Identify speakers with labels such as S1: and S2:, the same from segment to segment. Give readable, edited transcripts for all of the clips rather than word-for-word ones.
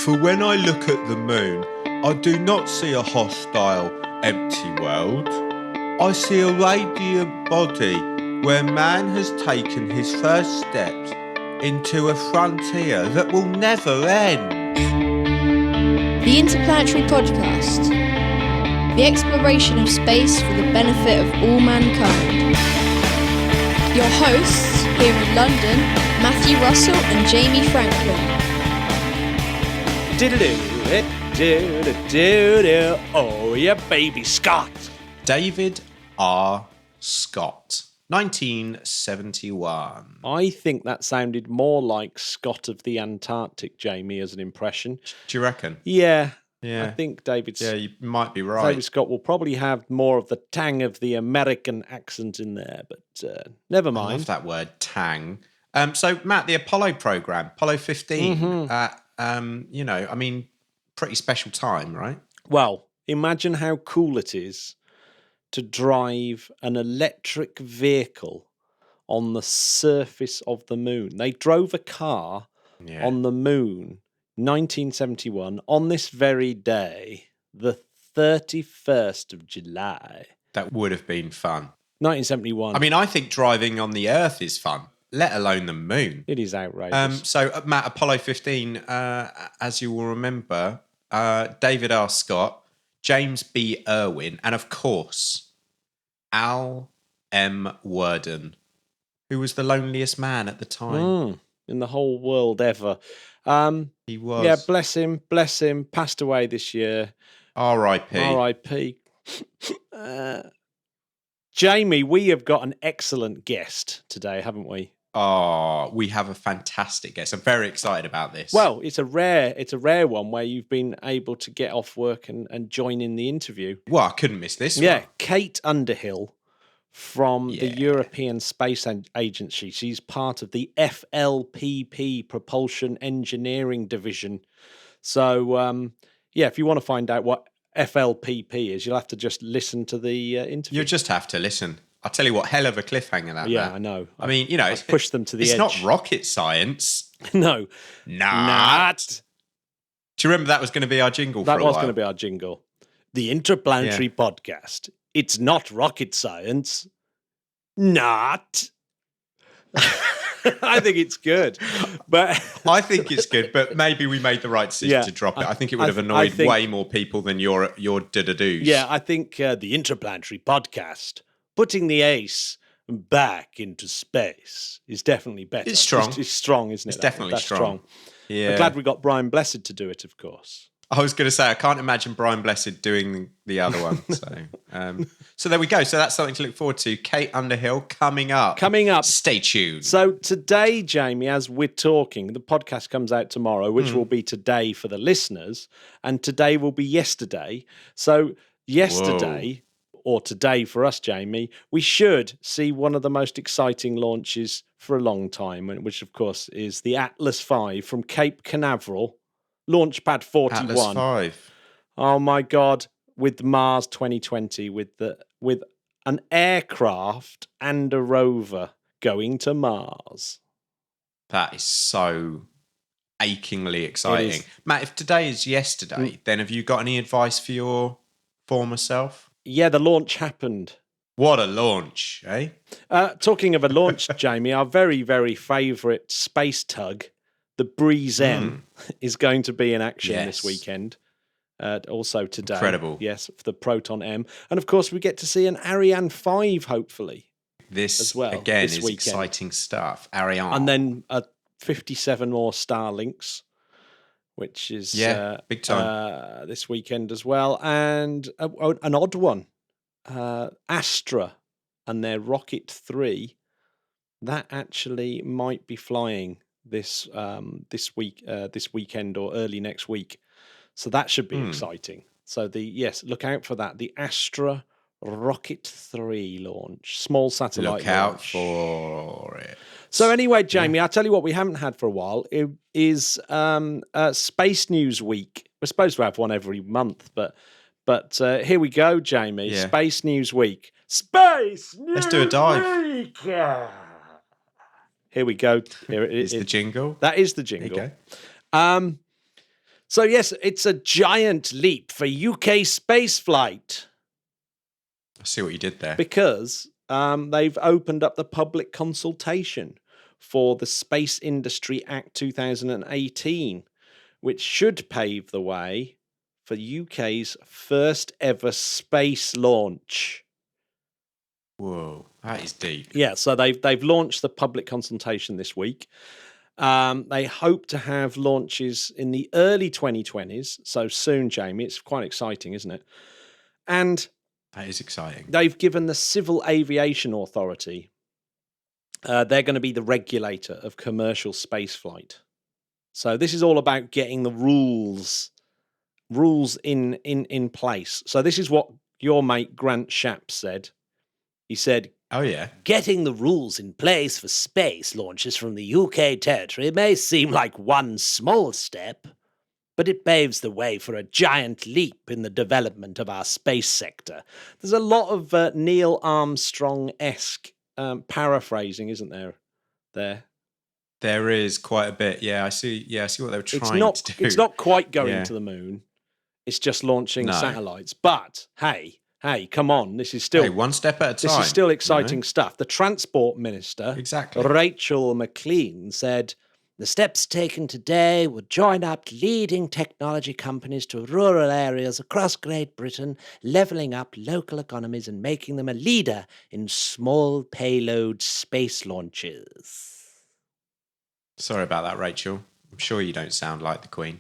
S1: For when I look at the moon, I do not see a hostile, empty world. I see a radiant body where man has taken his first steps into a frontier that will never end.
S2: The Interplanetary Podcast. The exploration of space for the benefit of all mankind. Your hosts here in London, Matthew Russell and Jamie Franklin.
S3: Oh yeah, baby, Scott.
S1: David R. Scott, 1971.
S3: I think that sounded more like Scott of the Antarctic, Jamie, as an impression.
S1: Do you reckon?
S3: Yeah.
S1: Yeah.
S3: I think David
S1: you might be right.
S3: David Scott will probably have more of the tang of the American accent in there, but never mind.
S1: I love that word, tang. So, Matt, the Apollo program, Apollo 15, pretty special time, right?
S3: Well, imagine how cool it is to drive an electric vehicle on the surface of the moon. They drove a car on the moon, 1971, on this very day, the 31st of July.
S1: That would have been fun.
S3: 1971.
S1: I mean, I think driving on the Earth is fun, let alone the moon.
S3: It is outrageous.
S1: So, Matt, Apollo 15, as you will remember, David R. Scott, James B. Irwin, and of course, Al M. Worden, who was the loneliest man at the time.
S3: In the whole world ever.
S1: He was.
S3: Yeah, bless him, passed away this year.
S1: R.I.P.
S3: R.I.P. Jamie, we have got an excellent guest today, haven't we?
S1: Oh, we have a fantastic guest. I'm very excited about this.
S3: Well, it's a rare one where you've been able to get off work and join in the interview.
S1: Well, I couldn't miss this one.
S3: Yeah, Kate Underhill from the European Space Agency. She's part of the FLPP, Propulsion Engineering Division. So, if you want to find out what FLPP is, you'll have to just listen to the interview.
S1: You'll just have to listen. I'll tell you what, hell of a cliffhanger that.
S3: Yeah,
S1: man.
S3: I know.
S1: I mean, you know,
S3: it's pushed them to the edge.
S1: It's not rocket science.
S3: No.
S1: Not. Do you remember that was going to be our jingle for a while?
S3: That was going to be our jingle. The Interplanetary Podcast. It's not rocket science. Not. I think it's good. But
S1: I think it's good, but maybe we made the right decision to drop it. I think it would have annoyed way more people than your da-da-doos.
S3: Yeah, I think the Interplanetary Podcast, putting the ace back into space, is definitely better.
S1: It's strong.
S3: It's strong, isn't it?
S1: It's definitely strong. Yeah.
S3: I'm glad we got Brian Blessed to do it, of course.
S1: I was going to say, I can't imagine Brian Blessed doing the other one. So there we go. So that's something to look forward to. Kate Underhill coming up. Stay tuned.
S3: So today, Jamie, as we're talking, the podcast comes out tomorrow, which will be today for the listeners, and today will be yesterday. So yesterday, or today for us, Jamie, we should see one of the most exciting launches for a long time, which, of course, is the Atlas V from Cape Canaveral. Launchpad 41.
S1: Atlas 5.
S3: Oh my God! With Mars 2020, with an aircraft and a rover going to Mars.
S1: That is so achingly exciting, Matt. If today is yesterday, then have you got any advice for your former self?
S3: Yeah, the launch happened.
S1: What a launch, eh?
S3: Talking of a launch, Jamie, our very, very favourite space tug, the Breeze M, is going to be in action this weekend. Also today.
S1: Incredible.
S3: Yes, for the Proton M. And of course, we get to see an Ariane 5, hopefully.
S1: This,
S3: as well,
S1: again,
S3: this
S1: is
S3: weekend.
S1: Exciting stuff. Ariane.
S3: And then 57 more Starlinks, which is
S1: big time.
S3: this weekend as well. And an odd one, Astra and their Rocket 3, that actually might be flying this weekend or early next week. So that should be exciting. So look out for that. The Astra Rocket 3 launch, small satellite
S1: Look out for it.
S3: So anyway, Jamie, I'll tell you what we haven't had for a while. It is Space News Week. We're supposed to have one every month, but here we go, Jamie.
S1: Yeah.
S3: Space News Week. Space News
S1: Let's do a dive.
S3: Week. Here we go. Here it is.
S1: The jingle.
S3: That is the jingle.
S1: There you go.
S3: So, yes, it's a giant leap for UK spaceflight
S1: I see what you did there.
S3: because they've opened up the public consultation for the Space Industry Act 2018, which should pave the way for UK's first ever space launch.
S1: Whoa, that is deep.
S3: Yeah, so they've launched the public consultation this week. They hope to have launches in the early 2020s, so soon, Jamie. It's quite exciting, isn't it? And
S1: That is exciting.
S3: they've given the Civil Aviation Authority, they're going to be the regulator of commercial spaceflight. So this is all about getting the rules in place. So this is what your mate Grant Shapps said. He said,
S1: Oh, yeah.
S3: getting the rules in place for space launches from the UK territory may seem like one small step, but it paves the way for a giant leap in the development of our space sector. There's a lot of Neil Armstrong-esque paraphrasing, isn't there?
S1: There is quite a bit. Yeah, I see what they were trying to do.
S3: It's not quite going
S1: Yeah.
S3: to the moon. It's just launching
S1: No.
S3: satellites. But hey, come on. This is still
S1: one step at a time.
S3: This is still
S1: you know?
S3: exciting stuff. The Transport Minister,
S1: Exactly.
S3: Rachel McLean, said, the steps taken today would join up leading technology companies to rural areas across Great Britain, levelling up local economies and making them a leader in small payload space launches.
S1: Sorry about that, Rachel. I'm sure you don't sound like the Queen.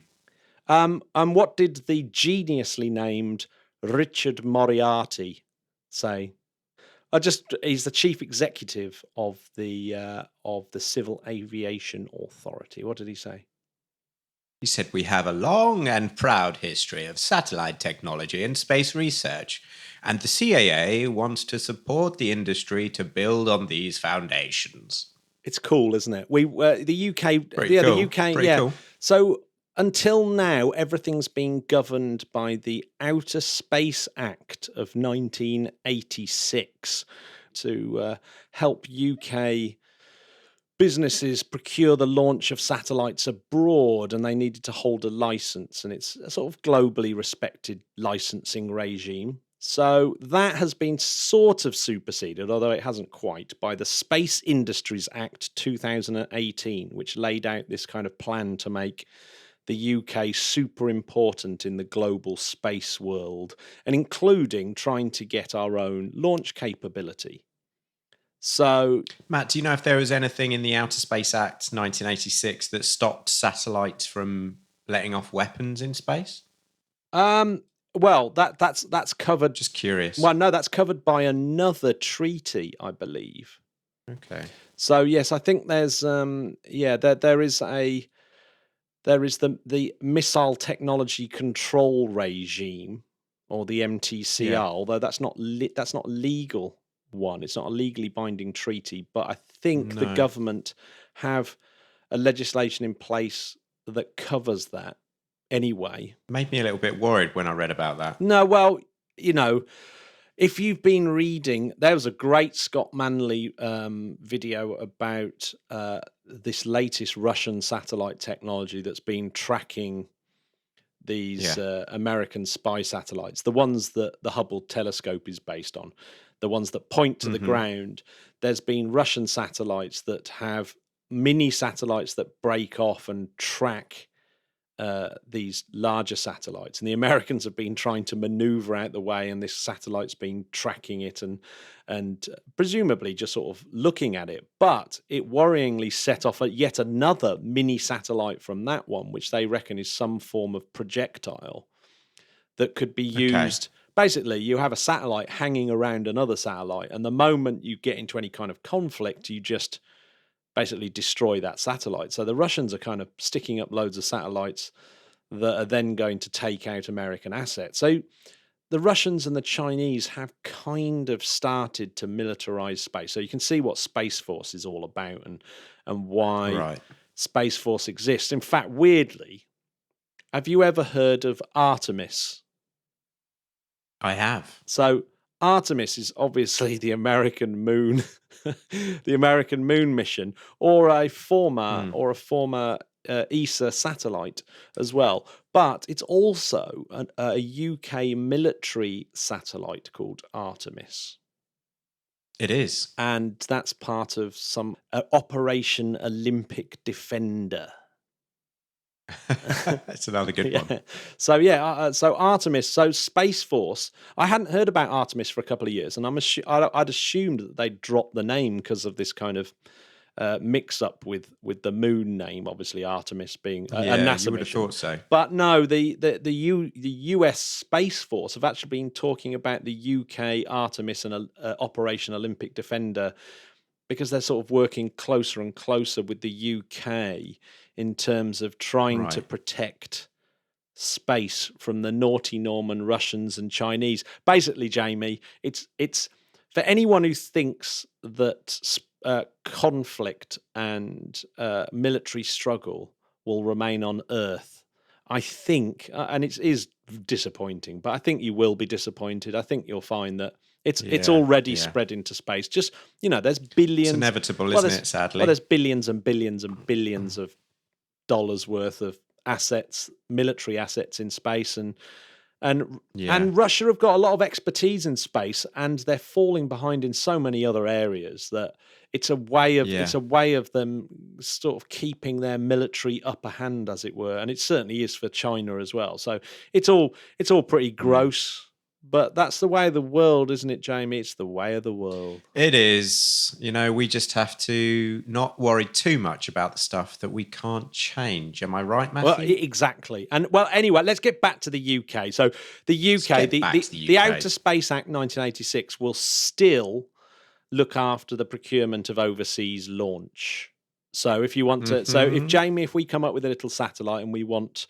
S3: And what did the geniusly named Richard Moriarty say? He's the chief executive of the Civil Aviation Authority. What did he say?
S1: He said, we have a long and proud history of satellite technology and space research, and the CAA wants to support the industry to build on these foundations.
S3: It's cool, isn't it? The UK,
S1: Pretty cool.
S3: the UK,
S1: Pretty cool.
S3: So until now, everything's been governed by the Outer Space Act of 1986 to help UK businesses procure the launch of satellites abroad, and they needed to hold a license, and it's a sort of globally respected licensing regime. So that has been sort of superseded, although it hasn't quite, by the Space Industries Act 2018, which laid out this kind of plan to make the UK super important in the global space world, and including trying to get our own launch capability. So,
S1: Matt, do you know if there was anything in the Outer Space Act 1986 that stopped satellites from letting off weapons in space?
S3: well, that's covered.
S1: Just curious.
S3: Well, no, that's covered by another treaty, I believe.
S1: Okay.
S3: So yes, I think there's there is the Missile Technology Control Regime, or the MTCR,
S1: Yeah.
S3: although that's not legal one. It's not a legally binding treaty, but I think the
S1: No.
S3: government have a legislation in place that covers that anyway.
S1: Made me a little bit worried when I read about that.
S3: No, well, if you've been reading, there was a great Scott Manley video about this latest Russian satellite technology that's been tracking these American spy satellites, the ones that the Hubble telescope is based on, the ones that point to the ground. There's been Russian satellites that have mini satellites that break off and track these larger satellites, and the Americans have been trying to maneuver out the way, and this satellite's been tracking it and presumably just sort of looking at it. But it worryingly set off yet another mini satellite from that one, which they reckon is some form of projectile that could be used. Basically, you have a satellite hanging around another satellite, and the moment you get into any kind of conflict, you just basically destroy that satellite. So the Russians are kind of sticking up loads of satellites that are then going to take out American assets. So the Russians and the Chinese have kind of started to militarize space. So you can see what Space Force is all about and why Space Force exists. In fact, weirdly, have you ever heard of Artemis?
S1: I have.
S3: So Artemis is obviously the American moon, the American moon mission, or a former ESA satellite as well. But it's also a UK military satellite called Artemis.
S4: It is.
S3: And that's part of some Operation Olympic Defender.
S4: That's another good one.
S3: So so Artemis, so Space Force. I hadn't heard about Artemis for a couple of years, and I'd assumed that they'd dropped the name because of this kind of mix-up with the moon name. Obviously, Artemis being a NASA
S4: you would have
S3: mission.
S4: thought so.
S3: But no, the US Space Force have actually been talking about the UK Artemis and Operation Olympic Defender, because they're sort of working closer and closer with the UK in terms of trying to protect space from the naughty Norman Russians and Chinese. Basically, Jamie, it's for anyone who thinks that conflict and military struggle will remain on Earth. I think, and it is disappointing, but I think you will be disappointed. I think you'll find that it's already spread into space. Just, there's billions.
S4: It's inevitable, isn't it, sadly?
S3: Well, there's billions and billions and billions of dollars worth of assets, military assets in space, and Russia have got a lot of expertise in space, and they're falling behind in so many other areas that it's a way of them sort of keeping their military upper hand, as it were, and it certainly is for China as well. So it's all pretty gross. But that's the way of the world, isn't it, Jamie? It's the way of the world.
S4: It is. We just have to not worry too much about the stuff that we can't change. Am I right, Matthew?
S3: Well, exactly. And anyway, let's get back to the UK. So the UK, the Outer Space Act 1986 will still look after the procurement of overseas launch. So if you want to, if we come up with a little satellite and we want,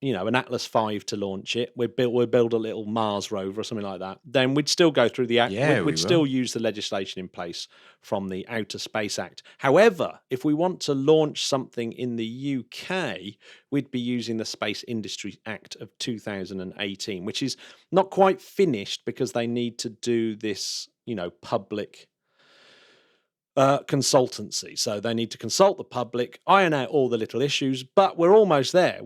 S3: an Atlas V to launch it, we'd build a little Mars rover or something like that, then we'd still go through the act. We'd still use the legislation in place from the Outer Space Act. However, if we want to launch something in the UK, we'd be using the Space Industry Act of 2018, which is not quite finished because they need to do this, public consultancy. So they need to consult the public, iron out all the little issues, but we're almost there.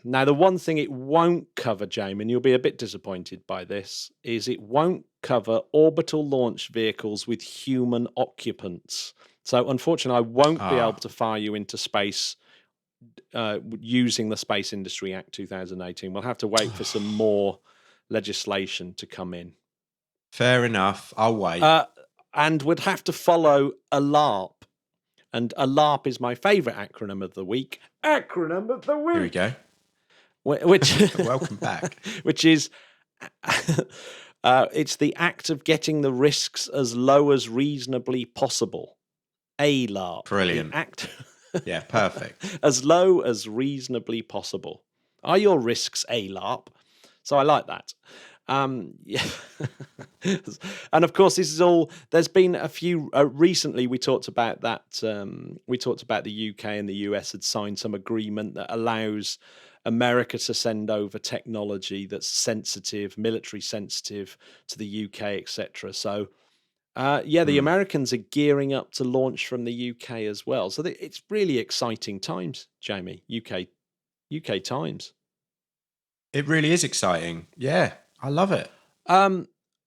S3: Now, the one thing it won't cover, Jamie, and you'll be a bit disappointed by this, is it won't cover orbital launch vehicles with human occupants. So unfortunately, I won't be able to fire you into space using the Space Industry Act 2018. We'll have to wait for some more legislation to come in.
S4: Fair enough. I'll wait.
S3: And would have to follow a LARP. And a LARP is my favourite acronym of the week. Acronym of the week!
S4: Here we go.
S3: Which
S4: Welcome back.
S3: Which is, it's the act of getting the risks as low as reasonably possible. A LARP.
S4: Brilliant. Yeah, perfect.
S3: As low as reasonably possible. Are your risks a LARP? So I like that. Yeah. And of course, this is all. There's been a few recently. We talked about that. We talked about the UK and the US had signed some agreement that allows America to send over technology that's sensitive, military sensitive to the UK, etc. So, the Americans are gearing up to launch from the UK as well. So it's really exciting times, Jamie. UK times.
S4: It really is exciting. Yeah, I love it.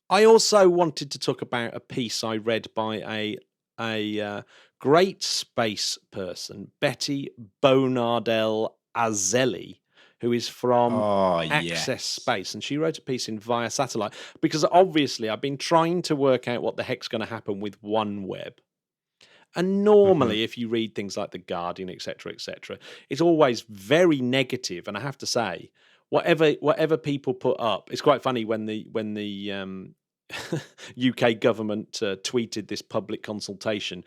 S3: I also wanted to talk about a piece I read by a great space person, Betty Bonardell Azelli, who is from Access Space, and she wrote a piece in Via Satellite, because obviously I've been trying to work out what the heck's going to happen with OneWeb. And normally, if you read things like The Guardian, etc., it's always very negative. And I have to say, whatever people put up, it's quite funny when the UK government tweeted this public consultation.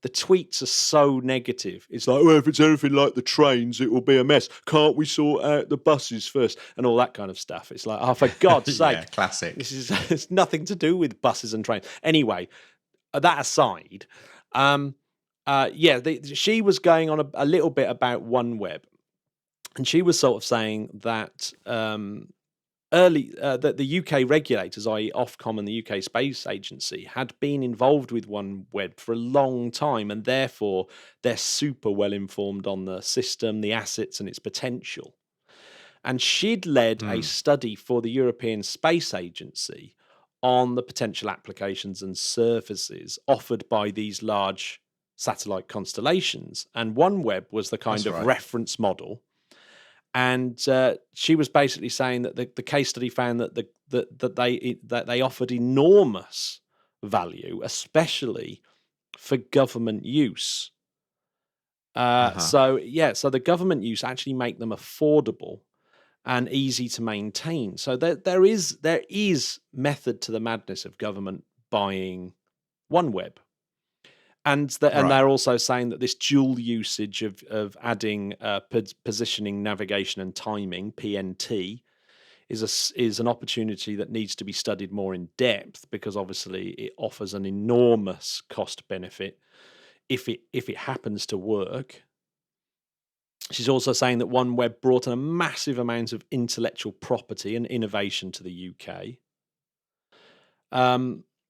S3: The tweets are so negative. It's like, well, if it's anything like the trains, it will be a mess. Can't we sort out the buses first? And all that kind of stuff. It's like, oh, for God's sake.
S4: Yeah, classic.
S3: It's nothing to do with buses and trains. Anyway, that aside, she was going on a little bit about OneWeb. And she was sort of saying that that the UK regulators, i.e. Ofcom and the UK Space Agency, had been involved with OneWeb for a long time, and therefore they're super well informed on the system, the assets, and its potential. And she'd led a study for the European Space Agency on the potential applications and services offered by these large satellite constellations. And OneWeb was the kind of reference model. And she was basically saying that the case study found that they offered enormous value, especially for government use. So the government use actually make them affordable and easy to maintain. So there is method to the madness of government buying OneWeb. And they're also saying that this dual usage of adding positioning, navigation, and timing (PNT) is an opportunity that needs to be studied more in depth, because obviously it offers an enormous cost benefit if it happens to work. She's also saying that OneWeb brought in a massive amount of intellectual property and innovation to the UK.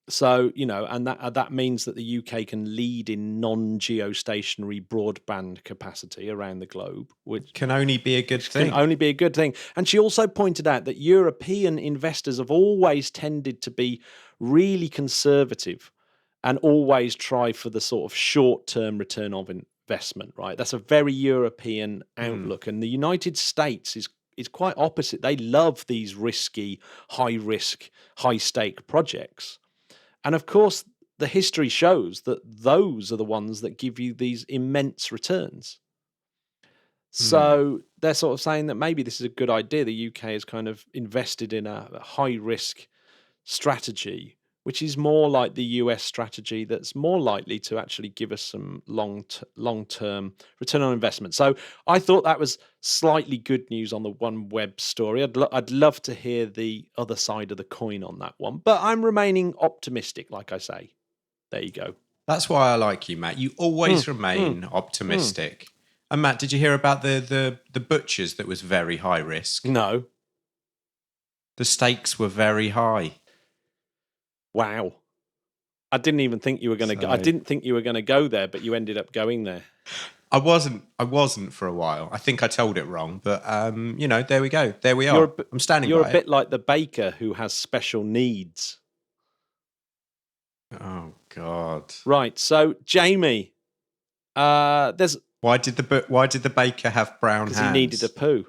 S3: So, and that means that the UK can lead in non-geostationary broadband capacity around the globe, which
S4: can only be a good thing.
S3: Can only be a good thing. And she also pointed out that European investors have always tended to be really conservative and always try for the sort of short-term return of investment, right? That's a very European outlook. And the United States is quite opposite. They love these risky, high-risk, high-stake projects. And of course, the history shows that those are the ones that give you these immense returns. So they're sort of saying that maybe this is a good idea. The UK has kind of invested in a high-risk strategy, which is more like the US strategy that's more likely to actually give us some long-term return on investment. So I thought that was slightly good news on the OneWeb story. I'd love to hear the other side of the coin on that one, but I'm remaining optimistic, like I say. There you go.
S4: That's why I like you, Matt. You always remain optimistic. And Matt, did you hear about the butchers that was very high risk?
S3: No.
S4: The stakes were very high.
S3: Wow. I didn't even think you were going to go. I didn't think you were going to go there, but you ended up going there.
S4: I wasn't for a while. I think I told it wrong, but there we go. There we are. I'm standing by it.
S3: You're a bit like the baker who has special needs.
S4: Oh God.
S3: Right. So Jamie, there's
S4: why did the baker have brown hands?
S3: Because he needed a poo.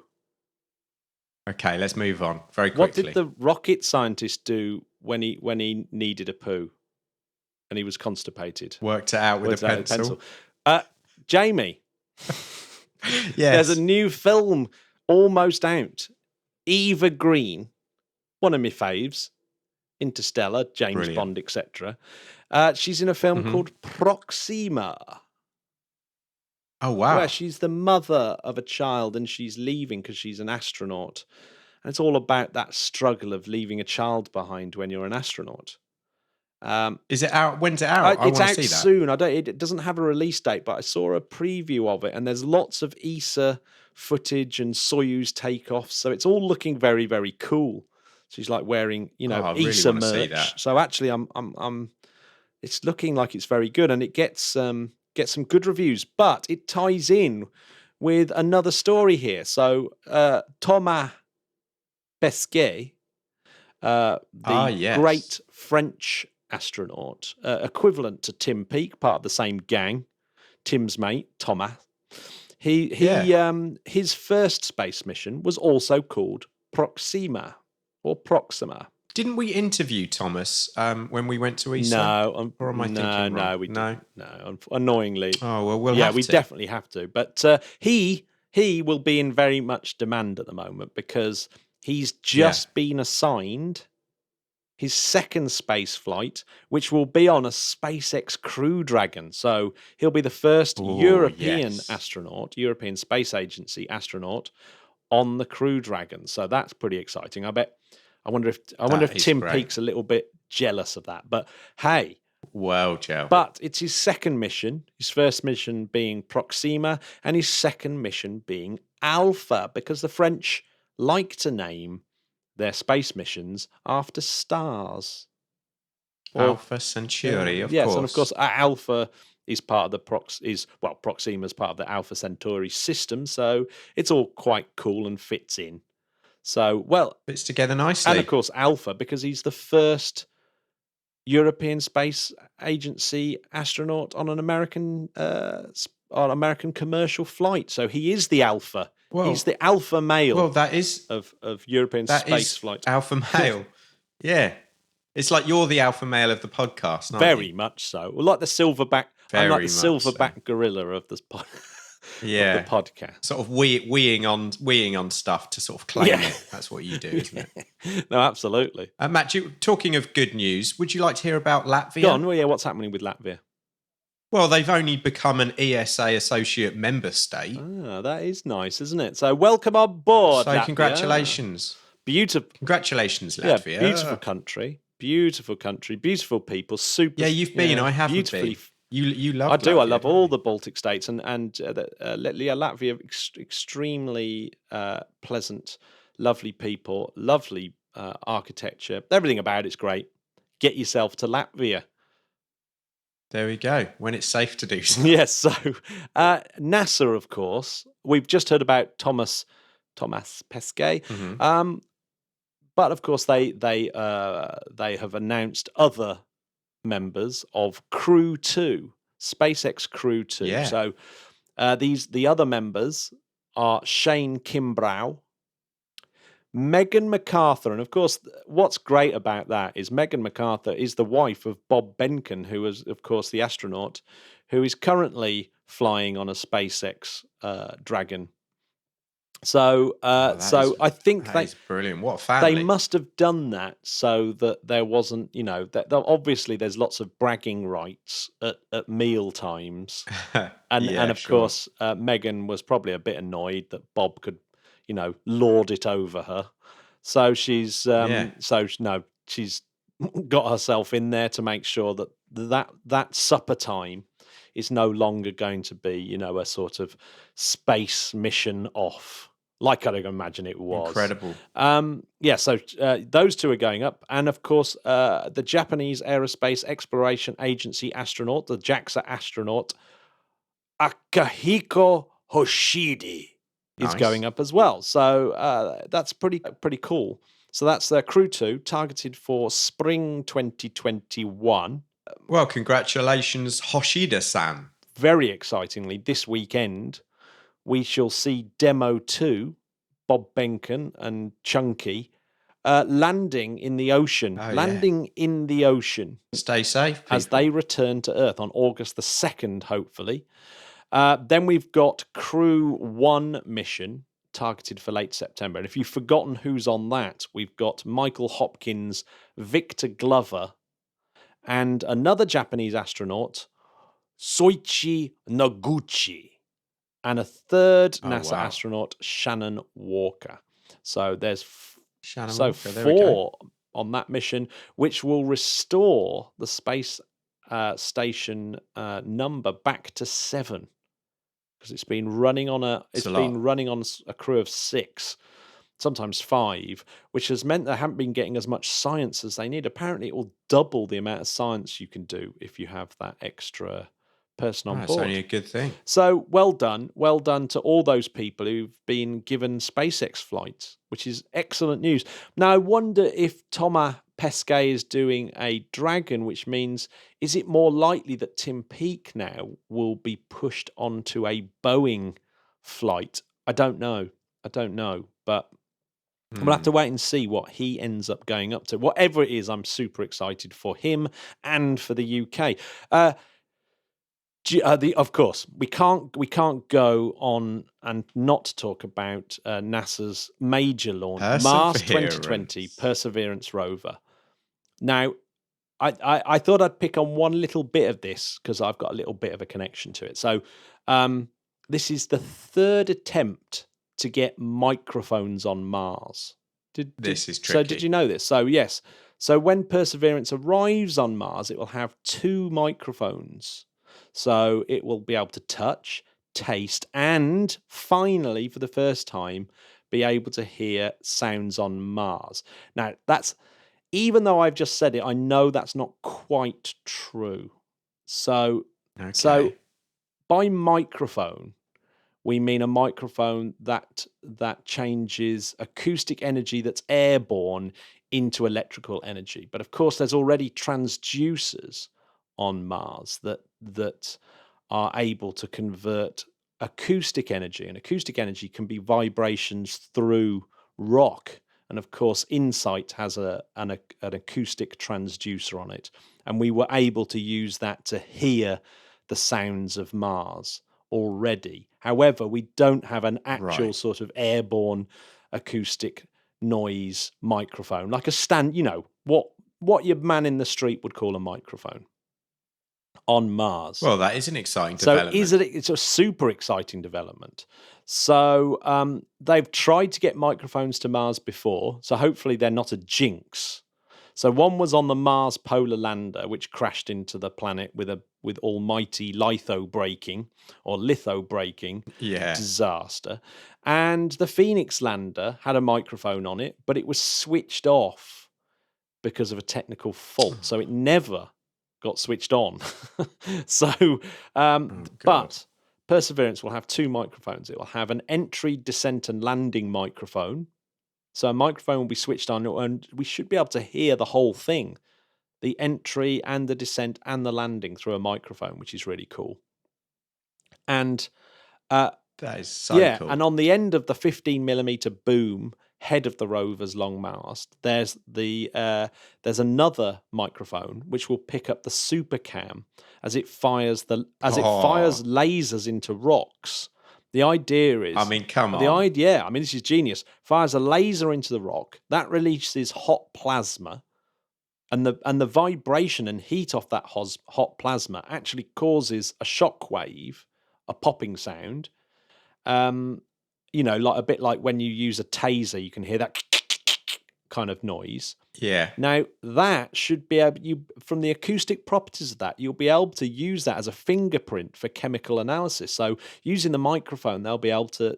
S4: Okay, let's move on very quickly.
S3: What did the rocket scientist do when he needed a poo and he was constipated?
S4: Worked it out with a pencil.
S3: Jamie,
S4: yes.
S3: There's a new film almost out. Eva Green, one of my faves, Interstellar, James Bond, etc. She's in a film called Proxima.
S4: Oh, wow.
S3: Where she's the mother of a child and she's leaving because she's an astronaut. And it's all about that struggle of leaving a child behind when you're an astronaut.
S4: Is it out? When's it out?
S3: It's out soon. It doesn't have a release date, but I saw a preview of it, and there's lots of ESA footage and Soyuz takeoffs, so it's all looking very, very cool. She's like wearing, ESA merch. So actually, it's looking like it's very good, and it gets some good reviews. But it ties in with another story here. So Thomas Pesquet, great French astronaut, equivalent to Tim Peake, part of the same gang, Tim's mate, Thomas. His first space mission was also called Proxima.
S4: Didn't we interview Thomas when we went to ESA?
S3: No,
S4: or am I thinking wrong?
S3: No, we didn't. No, annoyingly.
S4: Oh well,
S3: we definitely have to. But he will be in very much demand at the moment because he's just been assigned his second space flight, which will be on a SpaceX Crew Dragon. So he'll be the first European astronaut, European Space Agency astronaut on the Crew Dragon. So that's pretty exciting. I wonder if Tim Peake's a little bit jealous of that. But hey.
S4: Well, Joe.
S3: But it's his second mission, his first mission being Proxima, and his second mission being Alpha, because the French like to name their space missions after stars.
S4: Alpha Centauri, of
S3: yes,
S4: course.
S3: and of course, Alpha is part of the Proxima is part of the Alpha Centauri system, so it's all quite cool and fits in. So, well,
S4: Fits together nicely.
S3: and of course, Alpha, because he's the first European Space Agency astronaut on an American commercial flight. So he is the Alpha.
S4: Well,
S3: he's the alpha male.
S4: Well, that is
S3: of European space flight.
S4: Alpha male. Yeah. It's like you're the alpha male of the podcast, aren't
S3: Very
S4: you?
S3: much so. Well, like the silverback. I'm like the silverback gorilla of this of the podcast.
S4: Sort of weeing on stuff to sort of claim it. That's what you do, isn't it?
S3: No, absolutely.
S4: Matt, talking of good news, would you like to hear about Latvia?
S3: Go on. Well, yeah, what's happening with Latvia?
S4: Well, they've only become an ESA associate member state.
S3: Ah, that is nice, isn't it? So welcome on board,
S4: So
S3: Latvia.
S4: congratulations.
S3: Beautiful.
S4: Congratulations, Latvia.
S3: Yeah, beautiful country. Beautiful country. Beautiful people. Super.
S4: Yeah, you've been. I haven't been. You love
S3: I do.
S4: Latvia,
S3: I love all the Baltic states and Latvia. Extremely pleasant, lovely people, lovely architecture. Everything about it's great. Get yourself to Latvia.
S4: There we go. When it's safe to do so.
S3: Yes. So NASA, of course, we've just heard about Thomas Pesquet.
S4: Mm-hmm.
S3: But of course, they have announced other members of Crew 2, SpaceX Crew 2.
S4: Yeah.
S3: So the other members are Shane Kimbrough, Megan MacArthur, and of course, what's great about that is Megan MacArthur is the wife of Bob Behnken, who is, of course, the astronaut who is currently flying on a SpaceX Dragon. So, I think
S4: that is brilliant. What a family!
S3: They must have done that so that there wasn't, that obviously there's lots of bragging rights at meal times, and of course Megan was probably a bit annoyed that Bob could, lord it over her. So she's she's got herself in there to make sure that supper time is no longer going to be, a sort of space mission off, like I'd imagine it was.
S4: Incredible.
S3: So those two are going up. And of course, the Japanese Aerospace Exploration Agency astronaut, the JAXA astronaut, Akihiko Hoshide, is going up as well. So that's pretty cool. So that's their Crew 2, targeted for spring 2021.
S4: Well, congratulations, Hoshida-san.
S3: Very excitingly, this weekend, we shall see Demo 2, Bob Behnken and Chunky, landing in the ocean. In the ocean.
S4: Stay safe, people.
S3: As they return to Earth on August the 2nd, hopefully. Then we've got Crew 1 mission, targeted for late September. And if you've forgotten who's on that, we've got Michael Hopkins, Victor Glover, and another Japanese astronaut, Soichi Noguchi, and a third NASA astronaut, Shannon Walker. So there's four on that mission, which will restore the space station number back to 7, because it's been running on a crew of 6. Sometimes 5, which has meant they haven't been getting as much science as they need. Apparently, it will double the amount of science you can do if you have that extra person on board.
S4: That's only a good thing.
S3: So well done to all those people who've been given SpaceX flights, which is excellent news. Now, I wonder if Thomas Pesquet is doing a Dragon, which means, is it more likely that Tim Peake now will be pushed onto a Boeing flight? I don't know, but we'll have to wait and see what he ends up going up to. Whatever it is, I'm super excited for him and for the UK. Of course, we can't go on and not talk about NASA's major launch, Mars 2020 Perseverance rover. Now, I thought I'd pick on one little bit of this because I've got a little bit of a connection to it. So this is the third attempt to get microphones on Mars.
S4: This is tricky.
S3: So did you know this? So yes. So when Perseverance arrives on Mars, it will have 2 microphones. So it will be able to touch, taste, and finally, for the first time, be able to hear sounds on Mars. Now, that's, even though I've just said it, I know that's not quite true. So by microphone, we mean a microphone that changes acoustic energy that's airborne into electrical energy. But of course, there's already transducers on Mars that are able to convert acoustic energy, and acoustic energy can be vibrations through rock. And of course, InSight has an acoustic transducer on it, and we were able to use that to hear the sounds of Mars already. However, we don't have an actual sort of airborne acoustic noise microphone, like a stand, what your man in the street would call a microphone on Mars.
S4: Well, that is an exciting development.
S3: So it's a super exciting development. So they've tried to get microphones to Mars before, so hopefully they're not a jinx. So one was on the Mars polar lander, which crashed into the planet with almighty litho braking disaster. And the Phoenix lander had a microphone on it, but it was switched off because of a technical fault. So it never got switched on. But Perseverance will have two microphones. It will have an entry, descent, and landing microphone. So a microphone will be switched on, and we should be able to hear the whole thing, the entry and the descent and the landing through a microphone, which is really cool. And
S4: that is so cool.
S3: And on the end of the 15mm boom head of the rover's long mast, there's another microphone which will pick up the supercam as it fires fires lasers into rocks. The idea is,
S4: come on.
S3: This is genius. Fires a laser into the rock that releases hot plasma, and the vibration and heat off that hot plasma actually causes a shock wave, a popping sound. Like a bit like when you use a taser, you can hear that kind of noise.
S4: Yeah.
S3: Now that should be able, from the acoustic properties of that, you'll be able to use that as a fingerprint for chemical analysis. So using the microphone, they'll be able to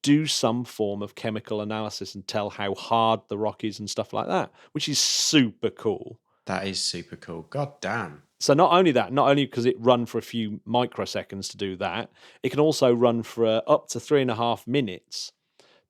S3: do some form of chemical analysis and tell how hard the rock is and stuff like that, which is super cool.
S4: That is super cool. God damn.
S3: So not only because it run for a few microseconds to do that, it can also run for up to 3.5 minutes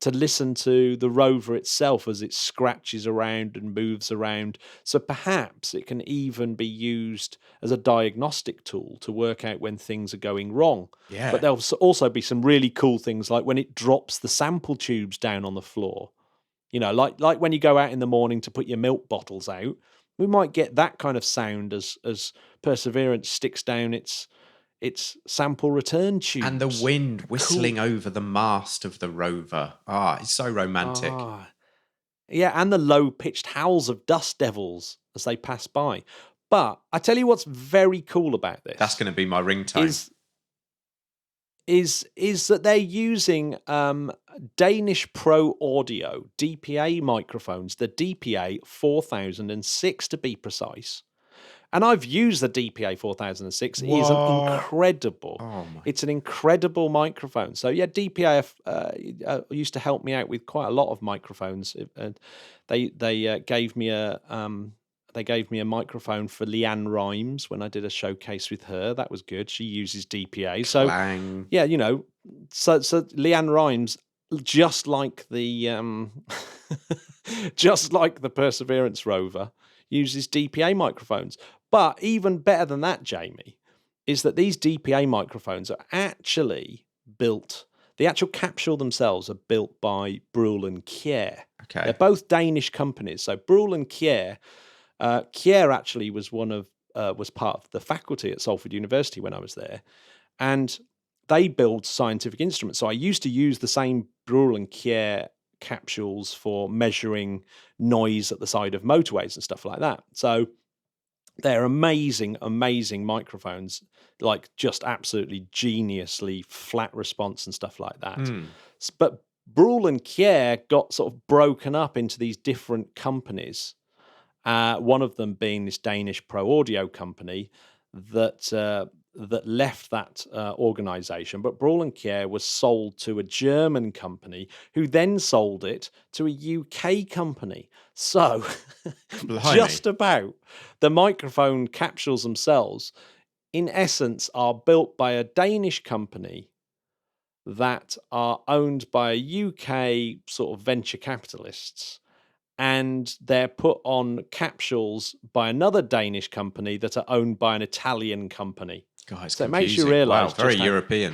S3: to listen to the rover itself as it scratches around and moves around. So perhaps it can even be used as a diagnostic tool to work out when things are going wrong.
S4: Yeah.
S3: But there'll also be some really cool things like when it drops the sample tubes down on the floor. Like when you go out in the morning to put your milk bottles out, we might get that kind of sound as Perseverance sticks down its sample return tubes.
S4: And the wind whistling over the mast of the rover. It's so romantic.
S3: Yeah, and the low-pitched howls of dust devils as they pass by. But I tell you what's very cool about this.
S4: That's going to be my ringtone.
S3: Is that they're using Danish Pro Audio DPA microphones, the DPA 4006 to be precise. And I've used the DPA 4006. It is an incredible. It's an incredible microphone. So yeah, DPA used to help me out with quite a lot of microphones. They gave me a microphone for Leanne Rimes when I did a showcase with her. That was good. She uses DPA. So
S4: Clang.
S3: yeah, so Leanne Rimes, just like the Perseverance rover, uses DPA microphones. But even better than that, Jamie, is that these DPA microphones are actually built, the actual capsule themselves are built by Brüel and Kjær.
S4: Okay.
S3: They're both Danish companies. So Brüel and Kjær, Kjær actually was was part of the faculty at Salford University when I was there. And they build scientific instruments. So I used to use the same Brüel and Kjær capsules for measuring noise at the side of motorways and stuff like that. So they're amazing, amazing microphones, like just absolutely geniusly flat response and stuff like that. But Brüel and Kjær got sort of broken up into these different companies. One of them being this Danish Pro Audio company that that left that organization, but Brawl and Care was sold to a German company who then sold it to a UK company. So just about the microphone capsules themselves, in essence, are built by a Danish company that are owned by UK sort of venture capitalists, and they're put on capsules by another Danish company that are owned by an Italian company.
S4: God, it's
S3: so
S4: confusing.
S3: It makes you realise
S4: very European.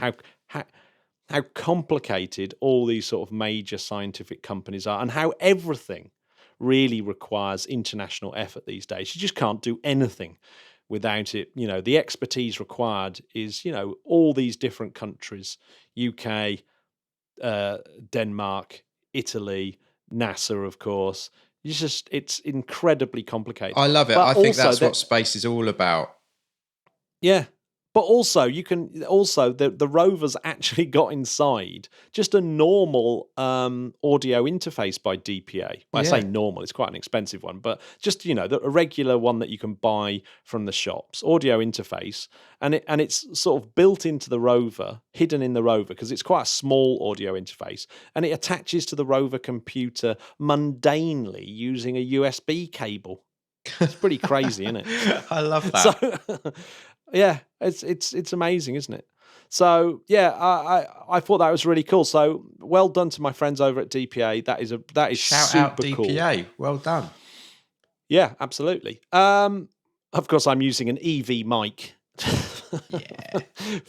S3: How complicated all these sort of major scientific companies are, and how everything really requires international effort these days. You just can't do anything without it. You know, the expertise required is, you know, all these different countries, UK, Denmark, Italy, NASA, of course. It's incredibly complicated.
S4: I love it.
S3: But
S4: I think
S3: also
S4: that's what space is all about.
S3: Yeah. But also, the rovers actually got inside just a normal audio interface by DPA. Well, I say normal, it's quite an expensive one, but just, you know, a regular one that you can buy from the shops, audio interface, and it's sort of built into the rover, hidden in the rover, because it's quite a small audio interface, and it attaches to the rover computer mundanely using a USB cable. It's pretty crazy, isn't it?
S4: I love that.
S3: So, yeah, it's amazing, isn't it? So yeah, I thought that was really cool. So well done to my friends over at DPA. That is
S4: Shout
S3: super
S4: out DPA.
S3: cool.
S4: Well done.
S3: Yeah, absolutely. Of course, I'm using an EV mic.
S4: Yeah.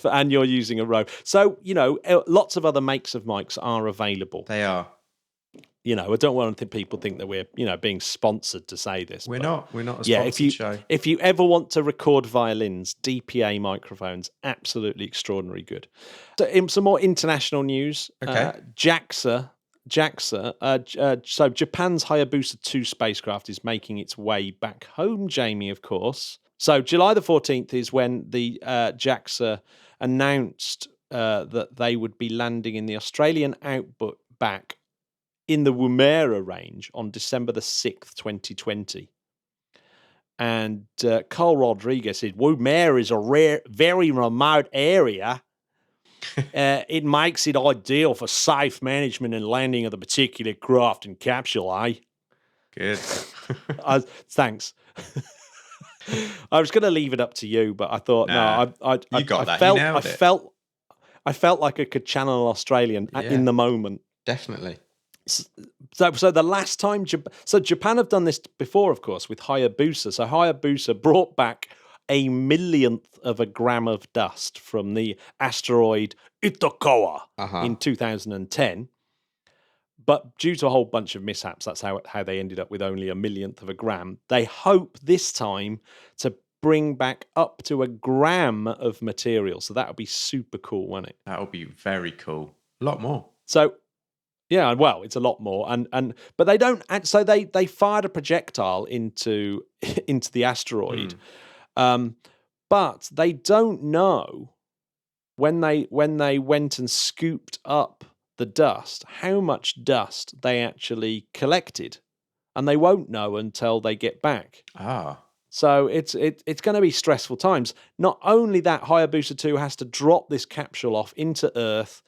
S3: And you're using a Rode. So, you know, lots of other makes of mics are available.
S4: They are.
S3: You know, I don't want people think that we're, you know, being sponsored to say this.
S4: We're not a sponsored show.
S3: If you ever want to record violins, DPA microphones, absolutely extraordinary good. So, some more international news.
S4: Okay.
S3: JAXA. So Japan's Hayabusa 2 spacecraft is making its way back home, Jamie, of course. So July the 14th is when the JAXA announced that they would be landing in the Australian outback in the Woomera range on December the 6th, 2020. And Carl Rodriguez said, Woomera is a very remote area. It makes it ideal for safe management and landing of the particular craft and capsule, eh?
S4: Good.
S3: Thanks. I was going to leave it up to you, but I thought,
S4: you got that.
S3: Felt,
S4: you nailed it.
S3: I felt like I could channel an Australian in the moment.
S4: Definitely.
S3: So the last time, Japan have done this before, of course, with Hayabusa. So Hayabusa brought back a millionth of a gram of dust from the asteroid Itokawa in 2010. But due to a whole bunch of mishaps, that's how they ended up with only a millionth of a gram. They hope this time to bring back up to a gram of material. So that would be super cool, wouldn't it?
S4: That would be very cool. A lot more.
S3: So, yeah, well, it's a lot more, but they don't. So they fired a projectile into the asteroid, but they don't know when they went and scooped up the dust how much dust they actually collected, and they won't know until they get back. So it's going to be stressful times. Not only that, Hayabusa 2 has to drop this capsule off into Earth.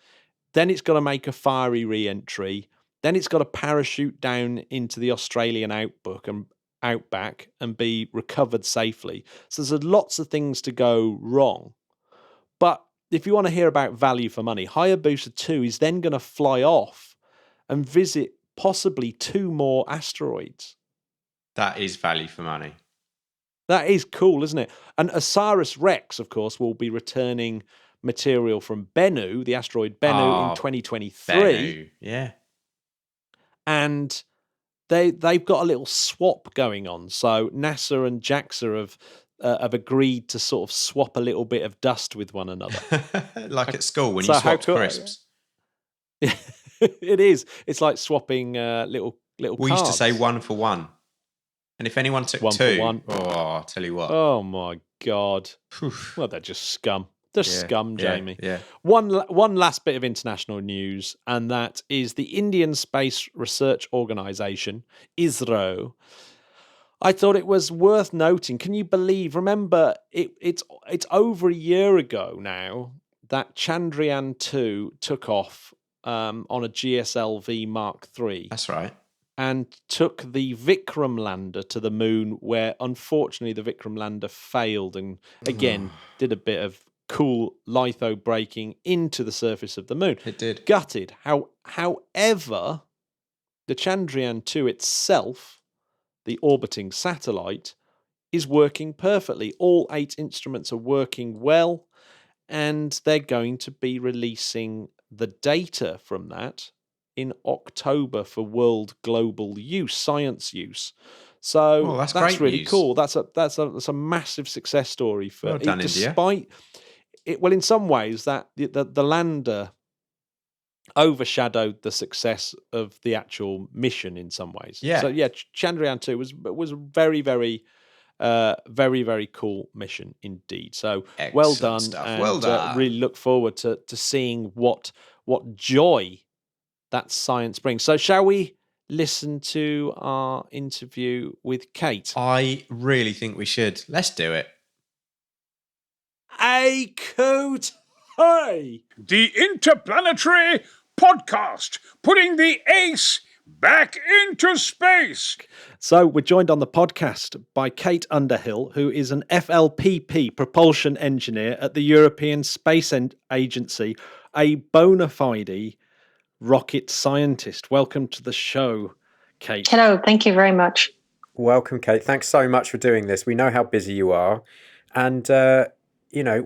S3: Then it's got to make a fiery re-entry. Then it's got to parachute down into the Australian outback and be recovered safely. So there's lots of things to go wrong. But if you want to hear about value for money, Hayabusa 2 is then going to fly off and visit possibly 2 more asteroids.
S4: That is value for money.
S3: That is cool, isn't it? And OSIRIS-REx, of course, will be returning material from Bennu, the asteroid Bennu, in 2023.
S4: Bennu, yeah.
S3: And they've got a little swap going on. So NASA and JAXA have agreed to sort of swap a little bit of dust with one another.
S4: Like at school when you swapped crisps.
S3: It is. It's like swapping little cards.
S4: We used to say 1 for 1. And if anyone took
S3: 1
S4: 2,
S3: for 1.
S4: oh, I'll tell you what.
S3: Oh my God. Well, they're just scum. They're scum, Jamie.
S4: Yeah.
S3: One last bit of international news, and that is the Indian Space Research Organisation, ISRO, I thought it was worth noting. Can you believe? Remember, it's over a year ago now that Chandrayaan-2 took off on a GSLV Mark III.
S4: That's right.
S3: And took the Vikram lander to the moon, where unfortunately the Vikram lander failed and again did a bit of cool litho braking into the surface of the moon.
S4: It did.
S3: Gutted. However, the Chandrayaan-2 itself, the orbiting satellite, is working perfectly. All 8 instruments are working well, and they're going to be releasing the data from that in October for world global use, science use. So
S4: that's
S3: that's
S4: great
S3: really
S4: news.
S3: cool. That's a massive success story for
S4: Well done,
S3: despite it. Well, in some ways, that the lander overshadowed the success of the actual mission in some ways.
S4: Yeah.
S3: So yeah, Chandrayaan-2 was a very, very, very, very cool mission indeed. So well
S4: Excellent
S3: done,
S4: stuff.
S3: and
S4: Well done.
S3: really look forward to seeing what joy that science brings. So shall we listen to our interview with Kate?
S4: I really think we should. Let's do it.
S3: Hey, Coot! Hey!
S5: The Interplanetary podcast, putting the ace back into space.
S3: So we're joined on the podcast by Kate Underhill, who is an FLPP propulsion engineer at the European Space Agency, a bona fide rocket scientist. Welcome to the show, Kate.
S6: Hello, thank you very much.
S7: Welcome, Kate. Thanks so much for doing this. We know how busy you are, and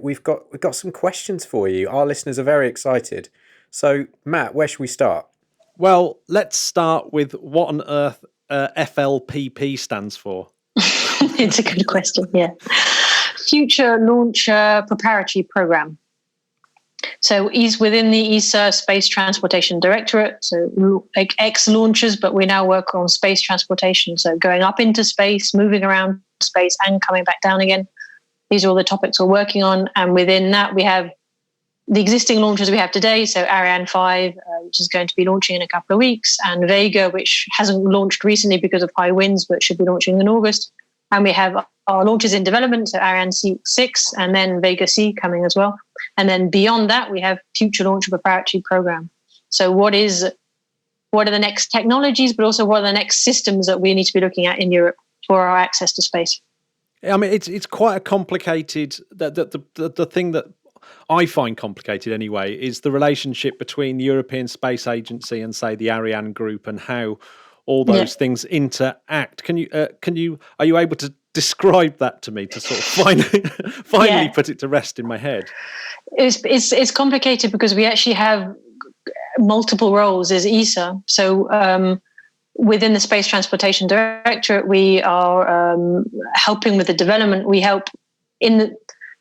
S7: we've got some questions for you. Our listeners are very excited. So, Matt, where should we start?
S3: Well, let's start with what on earth FLPP stands for.
S6: It's a good question, yeah. Future Launch Preparatory Program. So he's within the ESA Space Transportation Directorate, so ex-launchers, but we now work on space transportation, so going up into space, moving around space, and coming back down again. These are all the topics we're working on, and within that we have the existing launchers we have today, so Ariane 5, which is going to be launching in a couple of weeks, and Vega, which hasn't launched recently because of high winds, but should be launching in August. And we have our launches in development, so Ariane 6 and then Vega C coming as well. And then beyond that, we have Future Launch Preparatory Program. So what are the next technologies, but also what are the next systems that we need to be looking at in Europe for our access to space?
S3: I mean, it's quite a complicated. The thing that I find complicated anyway is the relationship between the European Space Agency and, say, the Ariane Group, and how all those things interact. Are you able to describe that to me to sort of finally put it to rest in my head?
S6: It's complicated because we actually have multiple roles as ESA. So within the Space Transportation Directorate, we are helping with the development. We help in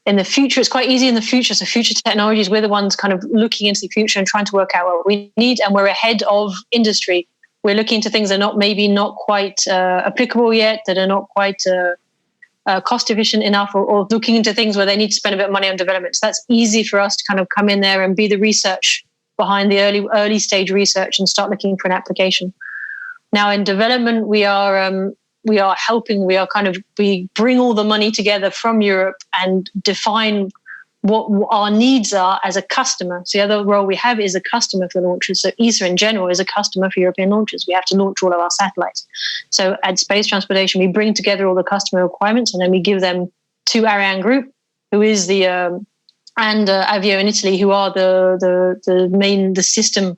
S6: the future. It's quite easy in the future. So future technologies, we're the ones kind of looking into the future and trying to work out what we need, and we're ahead of industry. We're looking into things that are not quite applicable yet, that are not quite cost efficient enough, or looking into things where they need to spend a bit of money on development. So that's easy for us to kind of come in there and be the research behind the early stage research and start looking for an application. Now in development, we are helping. We bring all the money together from Europe and define what our needs are as a customer. So the other role we have is a customer for launchers. So ESA in general is a customer for European launchers. We have to launch all of our satellites. So at Space Transportation, we bring together all the customer requirements, and then we give them to Ariane Group, who is the and Avio in Italy, who are the system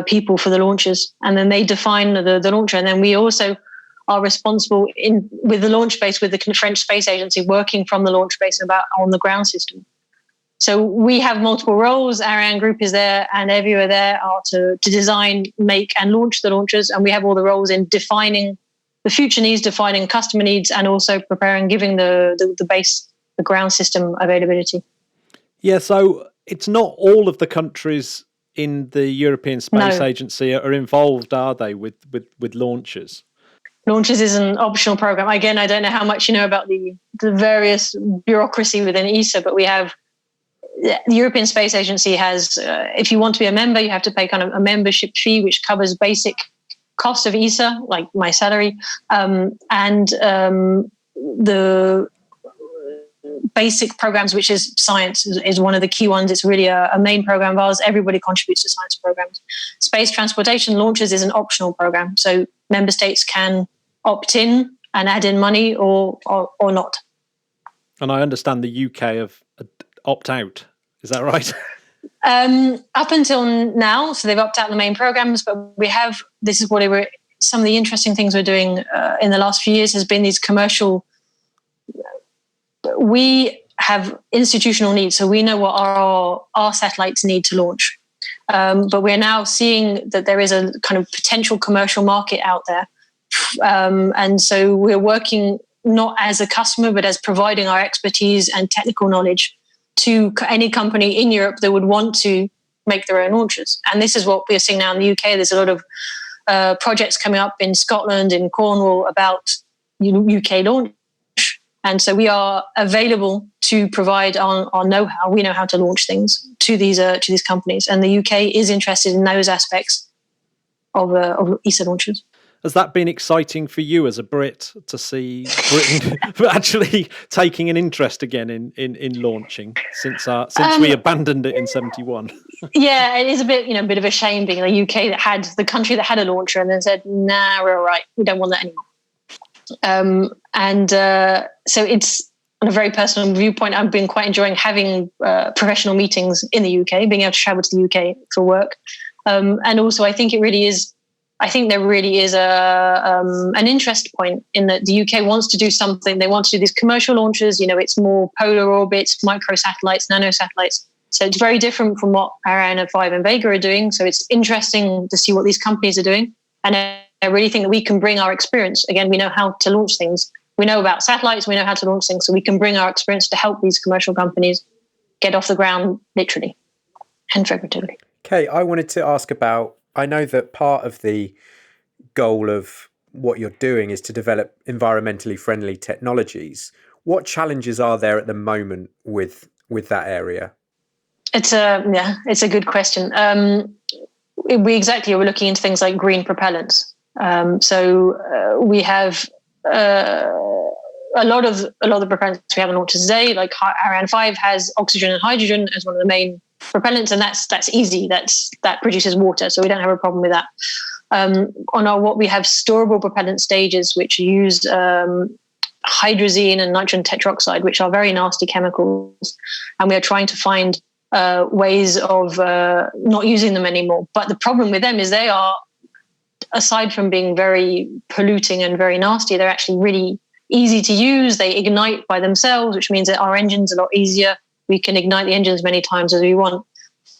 S6: people for the launchers, and then they define the launcher, and then we also are responsible with the launch base, with the French Space Agency, working from the launch base on the ground system. So we have multiple roles. Ariane Group is there, and Avio are there to design, make, and launch the launchers. And we have all the roles in defining the future needs, defining customer needs, and also preparing, giving the base, the ground system availability.
S3: Yeah, so it's not all of the countries in the European Space Agency are involved, are they, with launches?
S6: Launches is an optional program. Again, I don't know how much you know about the various bureaucracy within ESA, but we have the European Space Agency has, if you want to be a member, you have to pay kind of a membership fee, which covers basic cost of ESA, like my salary, and the basic programs, which is science, is one of the key ones. It's really a main program of ours. Everybody contributes to science programs. Space transportation launches is an optional program, so member states can opt in and add in money or not. And
S3: I understand the UK have opt out. Is that right?
S6: Up until now, so they've opted out the main programs, but some of the interesting things we're doing in the last few years has been these commercial. We have institutional needs, so we know what our satellites need to launch. But we're now seeing that there is a kind of potential commercial market out there. And so we're working not as a customer, but as providing our expertise and technical knowledge to any company in Europe that would want to make their own launches. And this is what we're seeing now in the UK. There's a lot of projects coming up in Scotland, in Cornwall about UK launch. And so we are available to provide our know-how. We know how to launch things to these companies. And the UK is interested in those aspects of ESA launches.
S3: Has that been exciting for you as a Brit to see Britain actually taking an interest again in launching since we abandoned it in 71? Yeah,
S6: it is a bit of a shame being the UK the country that had a launcher and then said, nah, we're all right, we don't want that anymore. So it's on a very personal viewpoint. I've been quite enjoying having professional meetings in the UK, being able to travel to the UK for work, and also I think there really is an interest point in that the UK wants to do something. They want to do these commercial launches. It's more polar orbits, microsatellites, nanosatellites. So it's very different from what Ariane 5 and Vega are doing. So it's interesting to see what these companies are doing. And I really think that we can bring our experience. Again, we know how to launch things. We know about satellites. We know how to launch things. So we can bring our experience to help these commercial companies get off the ground, literally and figuratively.
S7: Kate, I wanted to ask about, I know that part of the goal of what you're doing is to develop environmentally friendly technologies. What challenges are there at the moment with that area?
S6: It's a good question. We're looking into things like green propellants. We have a lot of the propellants we have in launches today, like Ariane 5 has oxygen and hydrogen as one of the main propellants, and that's easy. That produces water, so we don't have a problem with that. What we have storable propellant stages, which use hydrazine and nitrogen tetroxide, which are very nasty chemicals, and we are trying to find ways of not using them anymore. But the problem with them is they are, aside from being very polluting and very nasty, they're actually really easy to use. They ignite by themselves, which means that our engine's a lot easier. We can ignite the engines many times as we want.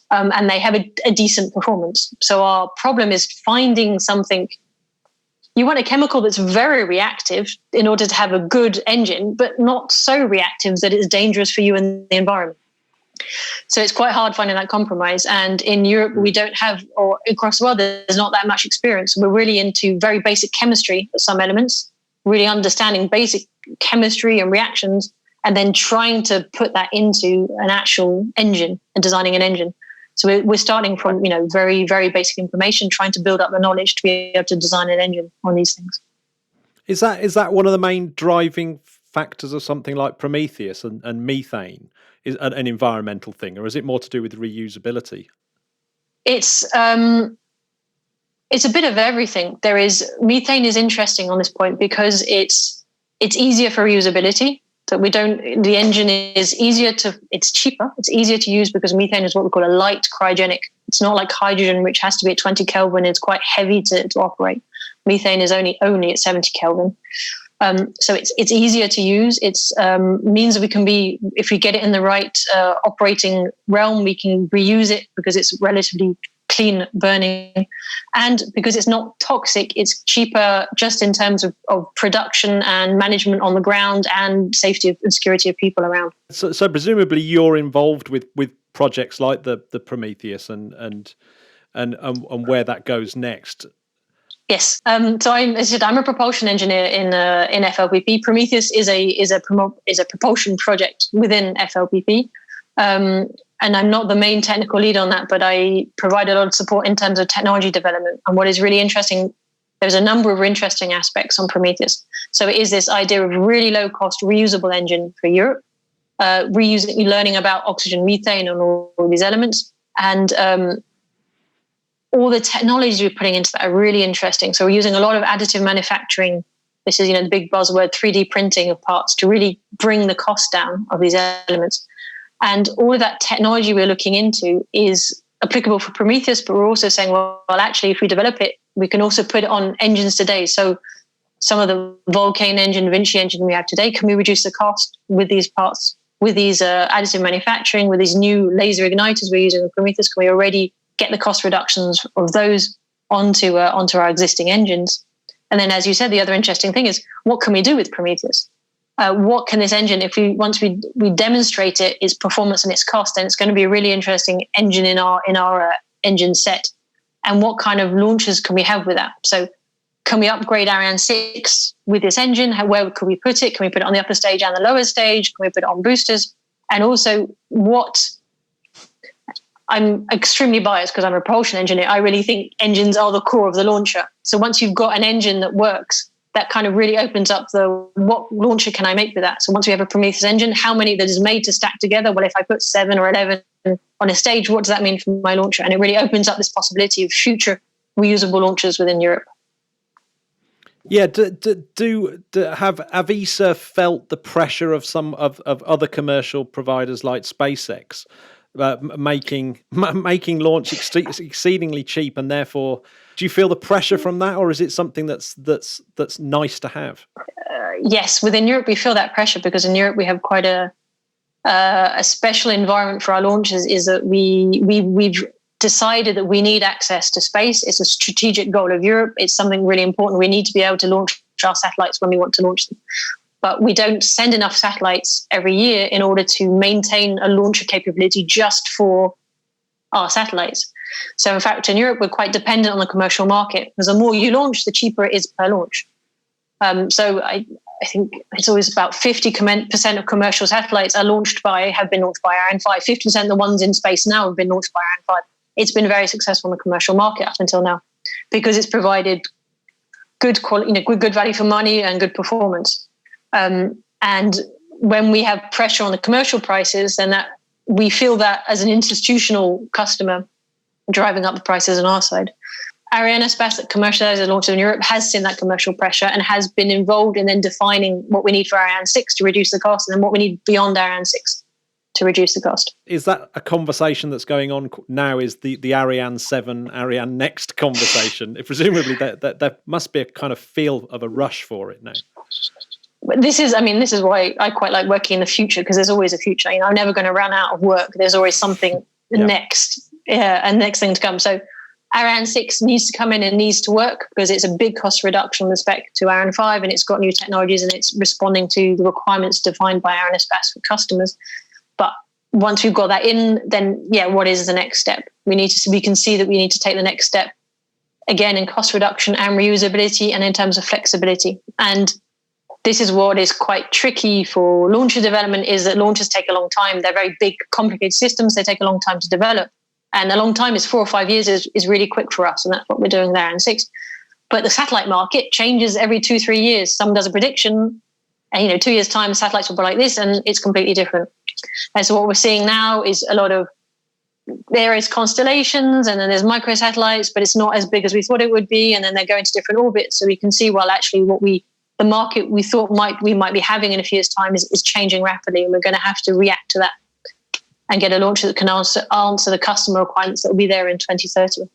S6: And they have a decent performance. So our problem is finding something. You want a chemical that's very reactive in order to have a good engine, but not so reactive that it's dangerous for you and the environment. So it's quite hard finding that compromise. And in Europe, we don't have, or across the world, there's not that much experience. We're really into very basic chemistry of some elements, really understanding basic chemistry and reactions, and then trying to put that into an actual engine and designing an engine. So we're starting from, very, very basic information, trying to build up the knowledge to be able to design an engine on these things.
S3: Is that one of the main driving factors of something like Prometheus and methane? Is an environmental thing, or is it more to do with reusability?
S6: It's a bit of everything. Methane is interesting on this point because it's easier for reusability. So the engine is it's cheaper, it's easier to use because methane is what we call a light cryogenic. It's not like hydrogen, which has to be at 20 Kelvin. It's quite heavy to operate. Methane is only at 70 Kelvin. So it's easier to use. It's means that we can if we get it in the right operating realm, we can reuse it because it's relatively clean burning, and because it's not toxic, it's cheaper just in terms of production and management on the ground and safety and security of people around.
S3: So presumably you're involved with projects like the Prometheus and where that goes next.
S6: Yes. So I'm a propulsion engineer in FLPP. Prometheus is a propulsion project within FLPP. And I'm not the main technical lead on that, but I provide a lot of support in terms of technology development. And what is really interesting there's a number of interesting aspects on Prometheus. So it is this idea of really low cost reusable engine for Europe, learning about oxygen, methane, and all these elements. And all the technologies we're putting into that are really interesting. So we're using a lot of additive manufacturing. This is, the big buzzword, 3D printing of parts to really bring the cost down of these elements. And all of that technology we're looking into is applicable for Prometheus, but we're also saying, well, actually, if we develop it, we can also put it on engines today. So some of the Vulcane engine, Vinci engine we have today, can we reduce the cost with these parts, with these additive manufacturing, with these new laser igniters we're using in Prometheus? Can we already get the cost reductions of those onto our existing engines? And then, as you said, the other interesting thing is, what can we do with Prometheus? What can this engine, once we demonstrate its performance and its cost, then it's going to be a really interesting engine in our engine set. And what kind of launches can we have with that? So can we upgrade Ariane 6 with this engine? Where could we put it? Can we put it on the upper stage and the lower stage? Can we put it on boosters? And also, I'm extremely biased because I'm a propulsion engineer. I really think engines are the core of the launcher. So once you've got an engine that works, that kind of really opens up what launcher can I make with that? So once we have a Prometheus engine, how many that is made to stack together? Well, if I put 7 or 11 on a stage, what does that mean for my launcher? And it really opens up this possibility of future reusable launchers within Europe.
S3: Yeah, have ESA felt the pressure of some of other commercial providers like SpaceX making launch exceedingly cheap, and therefore, do you feel the pressure from that, or is it something that's nice to have?
S6: Yes, within Europe we feel that pressure because in Europe we have quite a special environment for our launches. Is that we've decided that we need access to space. It's a strategic goal of Europe. It's something really important. We need to be able to launch our satellites when we want to launch them. But we don't send enough satellites every year in order to maintain a launcher capability just for our satellites. So in fact, in Europe, we're quite dependent on the commercial market because the more you launch, the cheaper it is per launch. So I think it's always about 50% of commercial satellites have been launched by Ariane 5. 50% of the ones in space now have been launched by Ariane 5. It's been very successful in the commercial market up until now because it's provided good quality, good value for money and good performance. And when we have pressure on the commercial prices, then that we feel that as an institutional customer driving up the prices on our side. Arianespace, that commercializes launches in Europe, has seen that commercial pressure and has been involved in then defining what we need for Ariane 6 to reduce the cost and then what we need beyond Ariane 6 to reduce the cost.
S3: Is that a conversation that's going on now? Is the Ariane 7, Ariane Next conversation? Presumably there must be a kind of feel of a rush for it now.
S6: This is why I quite like working in the future because there's always a future. I'm never going to run out of work. There's always something next, and next thing to come. So Ariane 6 needs to come in and needs to work because it's a big cost reduction with respect to Ariane 5 and it's got new technologies and it's responding to the requirements defined by Arianespace for customers. But once we've got that in, then what is the next step? We can see that we need to take the next step again in cost reduction and reusability and in terms of flexibility. And this is what is quite tricky for launcher development is that launchers take a long time. They're very big, complicated systems. They take a long time to develop. And a long time is 4 or 5 years is really quick for us. And that's what we're doing there in 6. But the satellite market changes every 2-3 years. Someone does a prediction and, 2 years time, satellites will be like this and it's completely different. And so what we're seeing now is there is constellations and then there's microsatellites, but it's not as big as we thought it would be. And then they're going to different orbits. So we can see, actually the market we thought we might be having in a few years' time is changing rapidly, and we're going to have to react to that and get a launcher that can answer the customer requirements that will be there in 2030.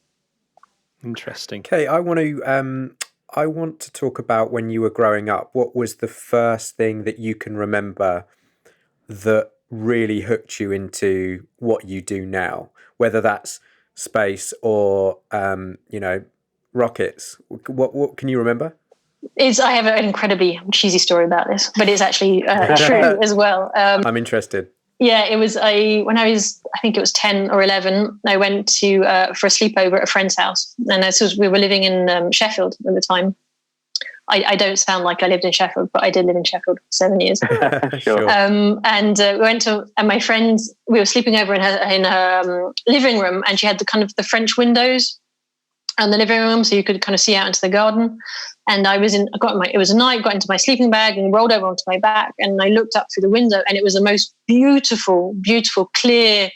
S3: Interesting.
S7: Okay, I want to talk about when you were growing up. What was the first thing that you can remember that really hooked you into what you do now? Whether that's space or rockets. What can you remember?
S6: I have an incredibly cheesy story about this, but it's actually true as well.
S7: I'm interested.
S6: Yeah, it was when I think it was 10 or 11, I went to for a sleepover at a friend's house. And we were living in Sheffield at the time. I don't sound like I lived in Sheffield, but I did live in Sheffield for 7 years.
S7: Sure.
S6: And we went and my friend, we were sleeping over in her living room, and she had the French windows. and the living room, so you could kind of see out into the garden. And it was a night, got into my sleeping bag and rolled over onto my back, and I looked up through the window, and it was the most beautiful, beautiful, clear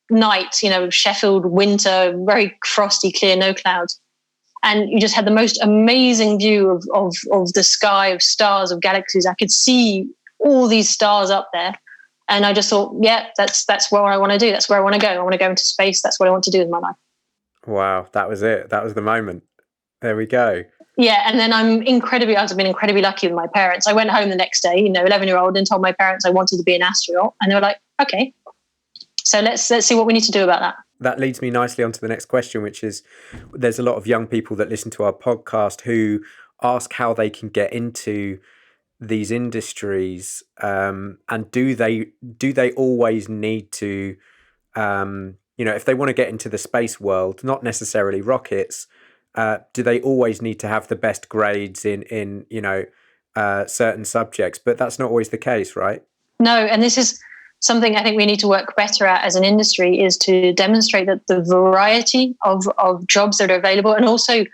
S6: night, Sheffield winter, very frosty, clear, no clouds. And you just had the most amazing view of the sky, of stars, of galaxies. I could see all these stars up there. And I just thought, yeah, that's what I want to do. That's where I want to go. I want to go into space. That's what I want to do with my life. Wow,
S7: that was it. That was the moment. There we go.
S6: Yeah, and then I've been incredibly lucky with my parents. I went home the next day, 11-year-old, and told my parents I wanted to be an astronaut. And they were like, okay, so let's see what we need to do about that.
S7: That leads me nicely onto the next question, which is, there's a lot of young people that listen to our podcast who ask how they can get into these industries, and do they always need to, if they want to get into the space world, not necessarily rockets, do they always need to have the best grades in certain subjects? But that's not always the case, right?
S6: No, and this is something I think we need to work better at as an industry, is to demonstrate that the variety of jobs that are available, and also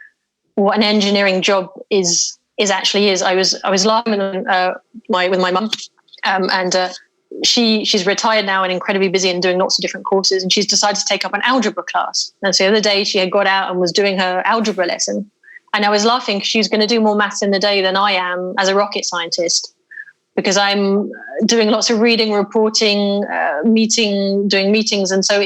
S6: what an engineering job is. I was laughing with my mum, and she's retired now and incredibly busy and doing lots of different courses, and she's decided to take up an algebra class. And so the other day she had got out and was doing her algebra lesson, and I was laughing because she's going to do more maths in the day than I am as a rocket scientist, because I'm doing lots of reading, reporting, doing meetings, and so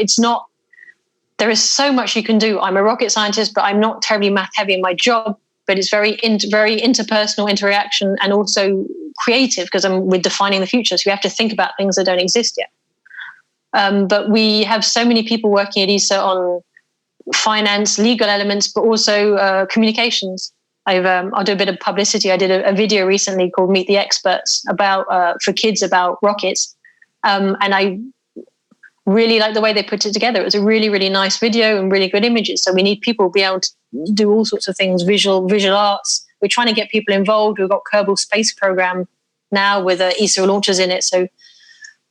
S6: there is so much you can do. I'm a rocket scientist, but I'm not terribly math heavy in my job. But it's very interpersonal interaction, and also creative, because we're defining the future. So we have to think about things that don't exist yet. But we have so many people working at ESA on finance, legal elements, but also communications. I'll do a bit of publicity. I did a video recently called Meet the Experts for kids about rockets. And I really like the way they put it together. It was a really, really nice video and really good images. So we need people to be able to do all sorts of things, visual arts. We're trying to get people involved. We've got Kerbal Space Program now with ESA launchers in it. So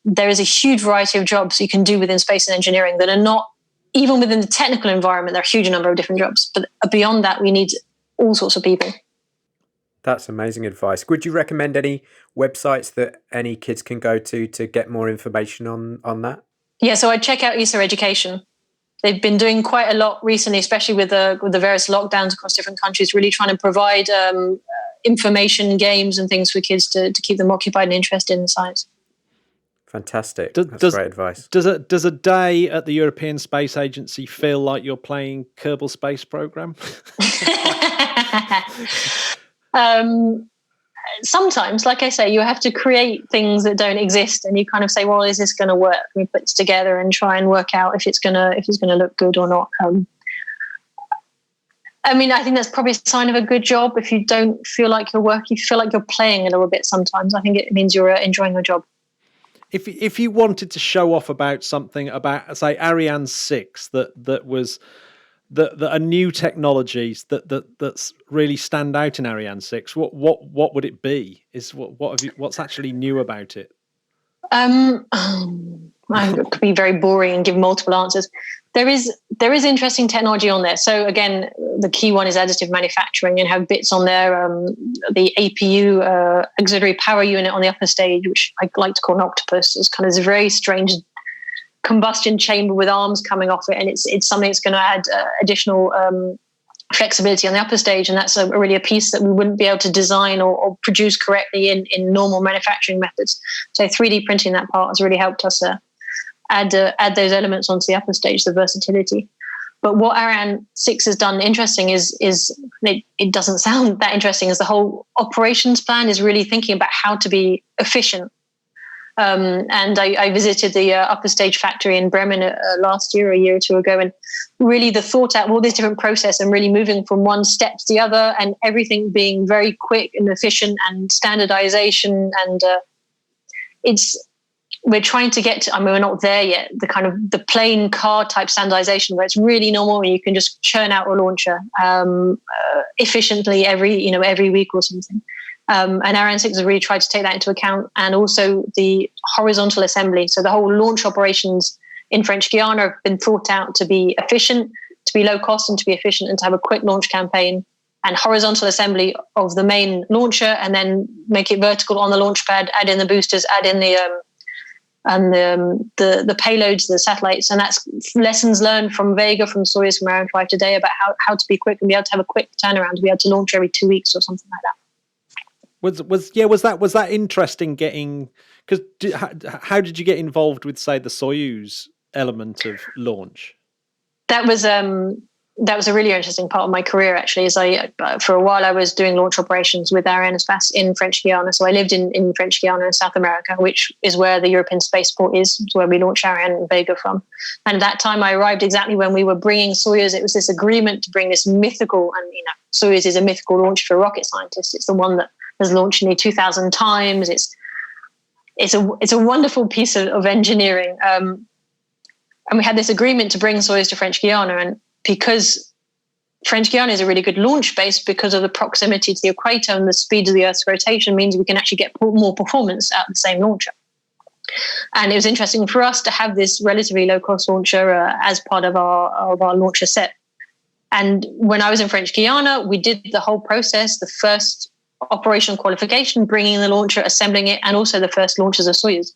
S6: there is a huge variety of jobs you can do within space and engineering that are not, even within the technical environment, there are a huge number of different jobs. But beyond that, we need all sorts of people.
S7: That's amazing advice. Would you recommend any websites that any kids can go to get more information on that?
S6: Yeah, so I'd check out ESA Education. They've been doing quite a lot recently, especially with the various lockdowns across different countries, really trying to provide information, games and things for kids to keep them occupied and interested in science.
S7: Fantastic. That's great advice.
S3: Does a day at the European Space Agency feel like you're playing Kerbal Space Program?
S6: Sometimes, like I say, you have to create things that don't exist, and you kind of say, well, is this going to work? We put this together and try and work out if it's going to look good or not. I think that's probably a sign of a good job. If you don't feel like you're working, you feel like you're playing a little bit sometimes, I think it means you're enjoying your job.
S3: If you wanted to show off about something about, say, Ariane 6 that was that are new technologies that's really stand out in Ariane 6, what would it be? What's actually new about it?
S6: I could be very boring and give multiple answers. There is interesting technology on there. So again, the key one is additive manufacturing, and have bits on there. The APU, auxiliary power unit on the upper stage, which I like to call an octopus, is kind of this very strange combustion chamber with arms coming off it, and it's something that's going to add additional flexibility on the upper stage, and that's really a piece that we wouldn't be able to design or produce correctly in normal manufacturing methods. So 3D printing that part has really helped us add those elements onto the upper stage, the versatility. But what Ariane 6 has done interesting is it doesn't sound that interesting, as the whole operations plan is really thinking about how to be efficient. And I visited the upper stage factory in Bremen last year, a year or two ago, and really the thought out of all this different process and really moving from one step to the other, and everything being very quick and efficient and standardization. And we're trying to get to, we're not there yet, the kind of the plain car type standardization where it's really normal and you can just churn out a launcher efficiently every week or something. And Ariane 6 has really tried to take that into account, and also the horizontal assembly. So the whole launch operations in French Guiana have been thought out to be efficient, to be low cost and to be efficient and to have a quick launch campaign and horizontal assembly of the main launcher, and then make it vertical on the launch pad, add in the boosters, add in the payloads, the satellites. And that's lessons learned from Vega, from Soyuz, from Ariane 5 today about how to be quick and be able to have a quick turnaround, to be able to launch every 2 weeks or something like that.
S3: Was that interesting getting, because how did you get involved with, say, the Soyuz element of launch?
S6: That was a really interesting part of my career, actually. For a while I was doing launch operations with Ariane in French Guiana. So I lived in French Guiana in South America, which is where the European spaceport is. It's where we launch Ariane and Vega from. And at that time I arrived exactly when we were bringing Soyuz. It was this agreement to bring this mythical, and Soyuz is a mythical launch for rocket scientists. It's the one that has launched nearly 2,000 times. It's a wonderful piece of engineering. And we had this agreement to bring Soyuz to French Guiana, and because French Guiana is a really good launch base because of the proximity to the equator and the speed of the Earth's rotation, means we can actually get more performance out of the same launcher. And it was interesting for us to have this relatively low-cost launcher as part of our launcher set. And when I was in French Guiana, we did the whole process, the first operational qualification, bringing the launcher, assembling it, and also the first launches of Soyuz.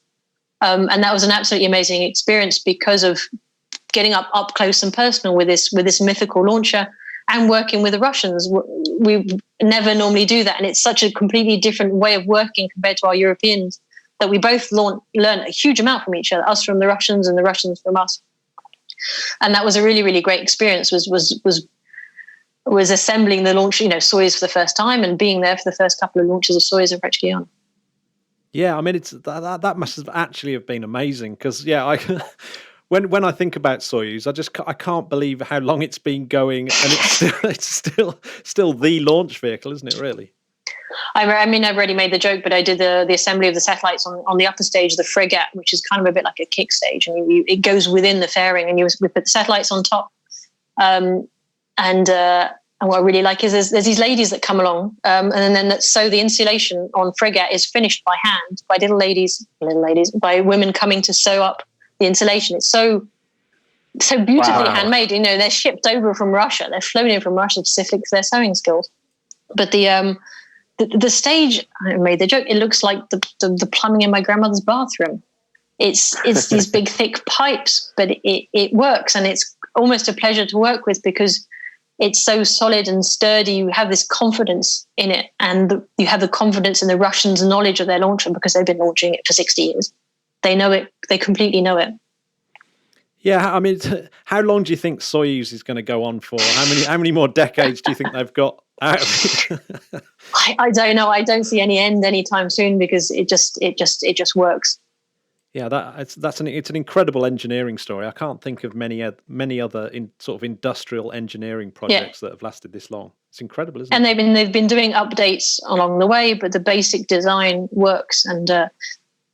S6: And that was an absolutely amazing experience because of getting up close and personal with this mythical launcher and working with the Russians. We never normally do that. And it's such a completely different way of working compared to our Europeans, that we both learn a huge amount from each other, us from the Russians and the Russians from us. And that was a really, really great experience, was assembling the launch, Soyuz for the first time and being there for the first couple of launches of Soyuz in French Guiana.
S3: Yeah, I mean, it's that must have actually have been amazing, because when I think about Soyuz, I can't believe how long it's been going, and it's still the launch vehicle, isn't it? Really.
S6: I mean, I've already made the joke, but I did the assembly of the satellites on the upper stage of the frigate, which is kind of a bit like a kick stage, and it goes within the fairing, and we put the satellites on top. And what I really like is there's these ladies that come along, and then so the insulation on frigate is finished by hand by little ladies, by women coming to sew up the insulation. It's so beautifully handmade. They're shipped over from Russia. They're flown in from Russia specifically for their sewing skills. But the stage, I made the joke, it looks like the plumbing in my grandmother's bathroom. It's these big thick pipes, but it works, and it's almost a pleasure to work with because it's so solid and sturdy. You have this confidence in it, and you have the confidence in the Russians' knowledge of their launcher because they've been launching it for 60 years. They know it. They completely know it.
S3: Yeah, I mean, how long do you think Soyuz is going to go on for? How many more decades do you think they've got out of it?
S6: I don't know. I don't see any end anytime soon because it just works.
S3: Yeah, it's an incredible engineering story. I can't think of many other sort of industrial engineering projects that have lasted this long. It's incredible, isn't it?
S6: And they've been doing updates along the way, but the basic design works, and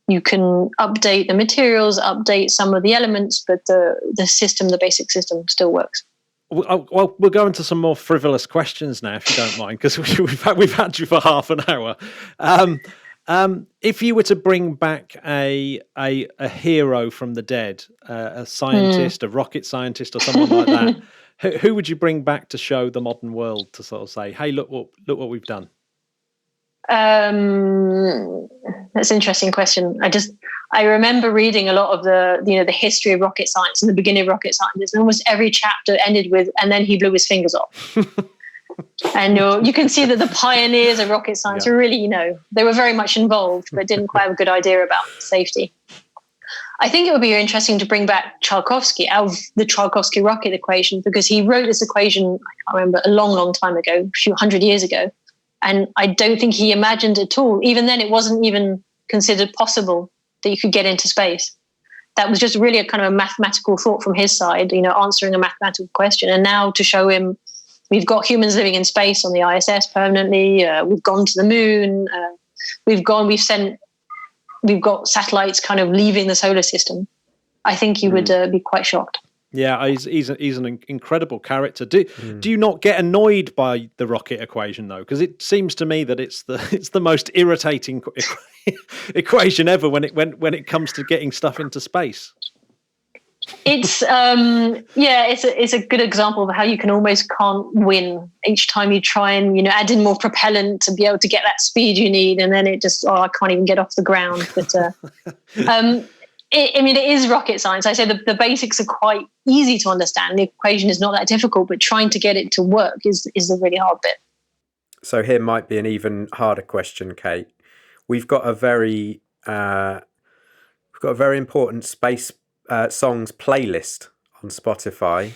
S6: you can update the materials, update some of the elements, but the basic system still works.
S3: Well, we'll go into some more frivolous questions now, if you don't mind, because we've had you for half an hour. If you were to bring back a hero from the dead, a scientist, a rocket scientist, or someone like that, who would you bring back to show the modern world to sort of say, "Hey, look what we've done"?
S6: That's an interesting question. I remember reading a lot of the history of rocket science and the beginning of rocket science, and almost every chapter ended with, "and then he blew his fingers off." And you can see that the pioneers of rocket science were really, they were very much involved, but didn't quite have a good idea about safety. I think it would be interesting to bring back Tchalkovsky out of the Tchalkovsky rocket equation, because he wrote this equation, I can't remember, a long, long time ago, a few hundred years ago. And I don't think he imagined at all. Even then, it wasn't even considered possible that you could get into space. That was just really a kind of a mathematical thought from his side, answering a mathematical question. And now to show him, we've got humans living in space on the ISS permanently. We've gone to the moon. We've got satellites kind of leaving the solar system. I think you would be quite shocked.
S3: Yeah, he's an incredible character. Do you not get annoyed by the rocket equation though? Because it seems to me that it's the most irritating equation ever when it comes to getting stuff into space.
S6: It's it's a good example of how you can almost can't win each time you try and add in more propellant to be able to get that speed you need, and then it just I can't even get off the ground. But it is rocket science. I say the basics are quite easy to understand. The equation is not that difficult, but trying to get it to work is the really hard bit.
S7: So here might be an even harder question, Kate. We've got a very important space songs playlist on Spotify,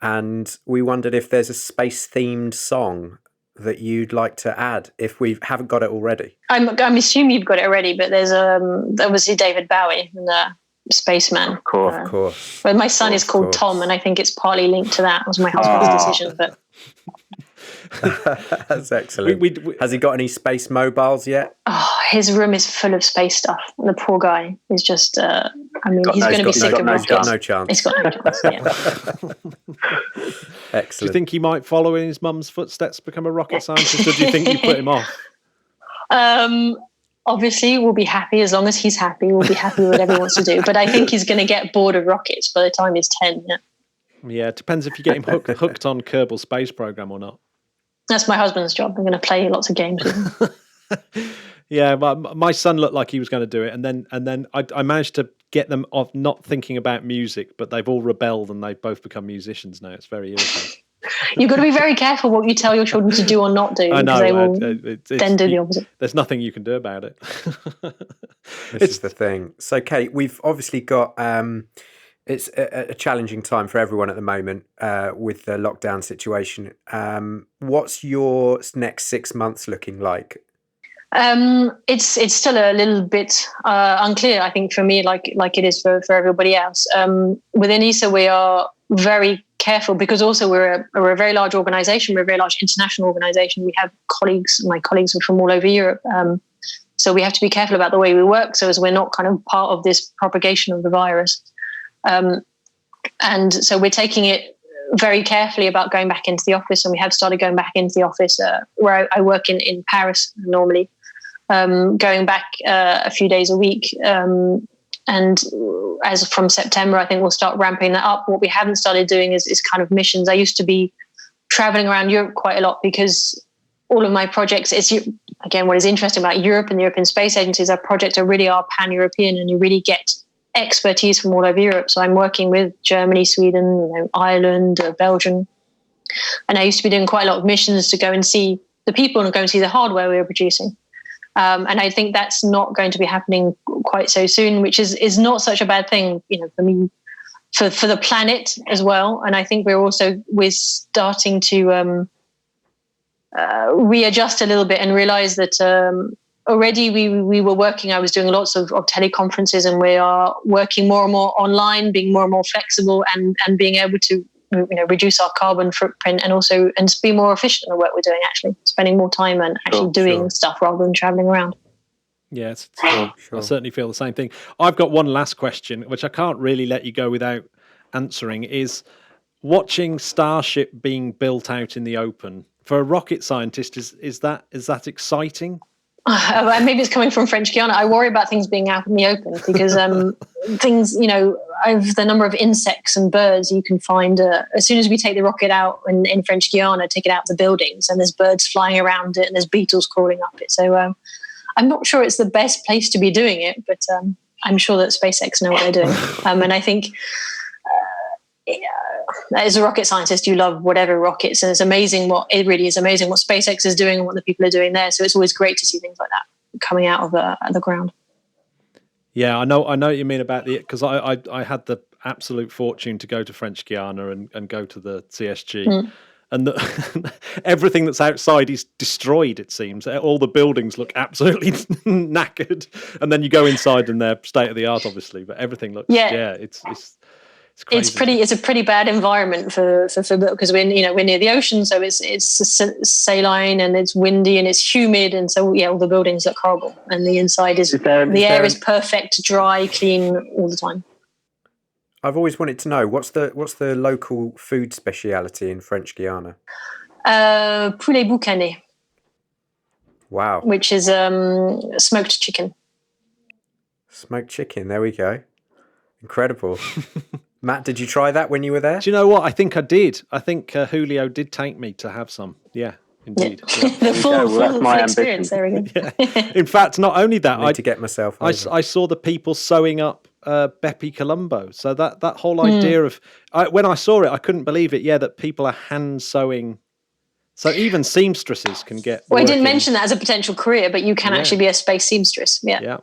S7: and we wondered if there's a space-themed song that you'd like to add if we haven't got it already.
S6: I'm assuming you've got it already, but there's obviously David Bowie and the Spaceman.
S8: Of course.
S7: Of course.
S6: But my son is called Tom, and I think it's partly linked to that. It was my husband's decision, but.
S7: That's excellent. Has he got any space mobiles yet?
S6: Oh, his room is full of space stuff. And the poor guy is just, he's going to be sick of rockets.
S7: He's got no chance.
S6: He's got no chance, yeah.
S7: Excellent.
S3: Do you think he might follow in his mum's footsteps, become a rocket scientist, or do you think you put him off?
S6: Obviously, we'll be happy as long as he's happy. We'll be happy with whatever he wants to do. But I think he's going to get bored of rockets by the time he's 10, yeah.
S3: Yeah, it depends if you get him hooked on Kerbal Space Program or not. That's
S6: my husband's job. I'm going to play lots of games with him.
S3: Yeah, my son looked like he was going to do it, and then I managed to get them off not thinking about music, but they've all rebelled and they've both become musicians now. It's very irritating.
S6: You've got to be very careful what you tell your children to do or not do, because they will then do the opposite.
S3: There's nothing you can do about it.
S7: This is the thing. So, Kate, we've obviously got... it's a challenging time for everyone at the moment with the lockdown situation. What's your next 6 months looking like?
S6: It's still a little bit unclear, I think, for me, like it is for everybody else. Within ESA, we are very careful because also we're a very large organisation. We're a very large international organisation. We have my colleagues are from all over Europe. So we have to be careful about the way we work so as we're not kind of part of this propagation of the virus. And so we're taking it very carefully about going back into the office, and we have started going back into the office where I work in Paris normally, going back a few days a week. And as from September, I think we'll start ramping that up. What we haven't started doing is kind of missions. I used to be traveling around Europe quite a lot because all of my projects, again, what is interesting about Europe and the European Space Agency is our projects really are pan-European, and you really get expertise from all over Europe. So I'm working with Germany, Sweden, Ireland, Belgium. And I used to be doing quite a lot of missions to go and see the people and go and see the hardware we were producing. And I think that's not going to be happening quite so soon, which is not such a bad thing, for me, for the planet as well. And I think we're starting to readjust a little bit and realize that already we were working. I was doing lots of teleconferences, and we are working more and more online, being more and more flexible, and being able to reduce our carbon footprint and be more efficient in the work we're doing. Actually, spending more time and actually doing stuff rather than traveling around.
S3: Yes, I certainly feel the same thing. I've got one last question, which I can't really let you go without answering. Is watching Starship being built out in the open for a rocket scientist is that exciting?
S6: Maybe it's coming from French Guiana. I worry about things being out in the open because things, the number of insects and birds you can find. As soon as we take the rocket out in French Guiana, take it out of the buildings, and there's birds flying around it, and there's beetles crawling up it. So I'm not sure it's the best place to be doing it, but I'm sure that SpaceX know what they're doing. And I think as a rocket scientist, you love whatever rockets, and it's amazing what SpaceX is doing and what the people are doing there. So it's always great to see things like that coming out of the ground. Yeah,
S3: I know what you mean about because I had the absolute fortune to go to French Guiana and go to the CSG. And everything that's outside is destroyed, it seems. All the buildings look absolutely knackered. And then you go inside and they're state of the art, obviously. But everything looks, it's crazy. It's
S6: a pretty bad environment for because we're near the ocean, so it's saline and it's windy and it's humid, and so all the buildings look horrible, and the inside the air is perfect, dry, clean all the time.
S7: I've always wanted to know what's the local food speciality in French Guiana?
S6: Poulet boucané.
S7: Wow.
S6: Which is smoked chicken.
S7: Smoked chicken. There we go. Incredible. Matt, did you try that when you were there?
S3: Do you know what? I think I did. I think Julio did take me to have some. Yeah, indeed. Yeah.
S6: The full
S8: my
S6: experience. There we go.
S3: In fact, not only that,
S7: I need to get myself over.
S3: I saw the people sewing up Bepi Colombo. So that whole idea of when I saw it, I couldn't believe it. Yeah, that people are hand sewing. So even seamstresses can get.
S6: Well, I didn't mention that as a potential career, but you can actually be a space seamstress. Yeah.
S3: Yeah.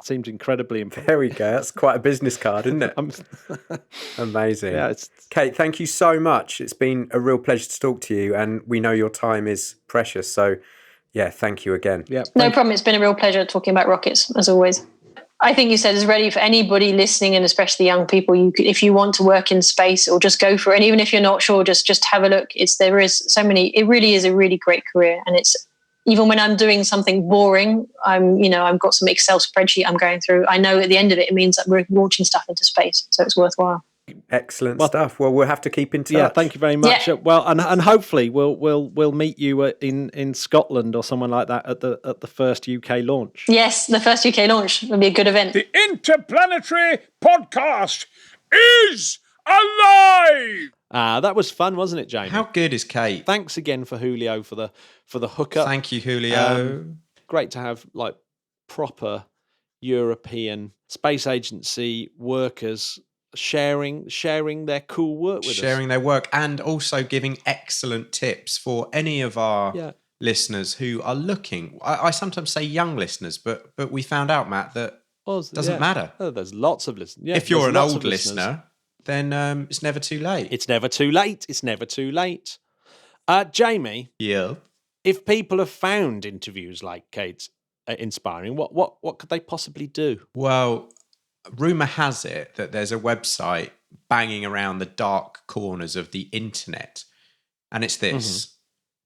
S3: Seemed incredibly important.
S7: There we go. That's quite a business card, isn't it? Amazing. Yeah, Kate, thank you so much. It's been a real pleasure to talk to you, and we know your time is precious. So, yeah, thank you again.
S3: Yeah,
S6: no problem. It's been a real pleasure talking about rockets, as always. I think you said it's ready for anybody listening, and especially young people. If you want to work in space, or just go for it. And even if you're not sure, just have a look. There is so many. It really is a really great career, and it's. Even when I'm doing something boring, I've got some Excel spreadsheet I'm going through. I know at the end of it means that we're launching stuff into space, so it's worthwhile.
S7: Excellent stuff. Well, we'll have to keep in touch.
S3: Yeah, thank you very much.
S6: Yeah.
S3: Well, and hopefully we'll meet you in Scotland or somewhere like that at the first UK launch.
S6: Yes, the first UK launch will be a good event.
S5: The Interplanetary podcast is alive!
S3: That was fun, wasn't it, Jamie?
S4: How good is Kate?
S3: Thanks again for Julio for the hookup.
S4: Thank you, Julio.
S3: Great to have like proper European space agency workers sharing their cool work with us.
S4: Sharing their work and also giving excellent tips for any of our listeners who are looking. I sometimes say young listeners, but we found out, Matt, that doesn't matter.
S3: Oh, there's lots of listeners. Yeah,
S4: if you're an old listener, then it's never too late.
S3: It's never too late. It's never too late. Jamie.
S4: Yeah.
S3: If people have found interviews like Kate's inspiring, what could they possibly do?
S4: Well, rumour has it that there's a website banging around the dark corners of the internet, and it's this: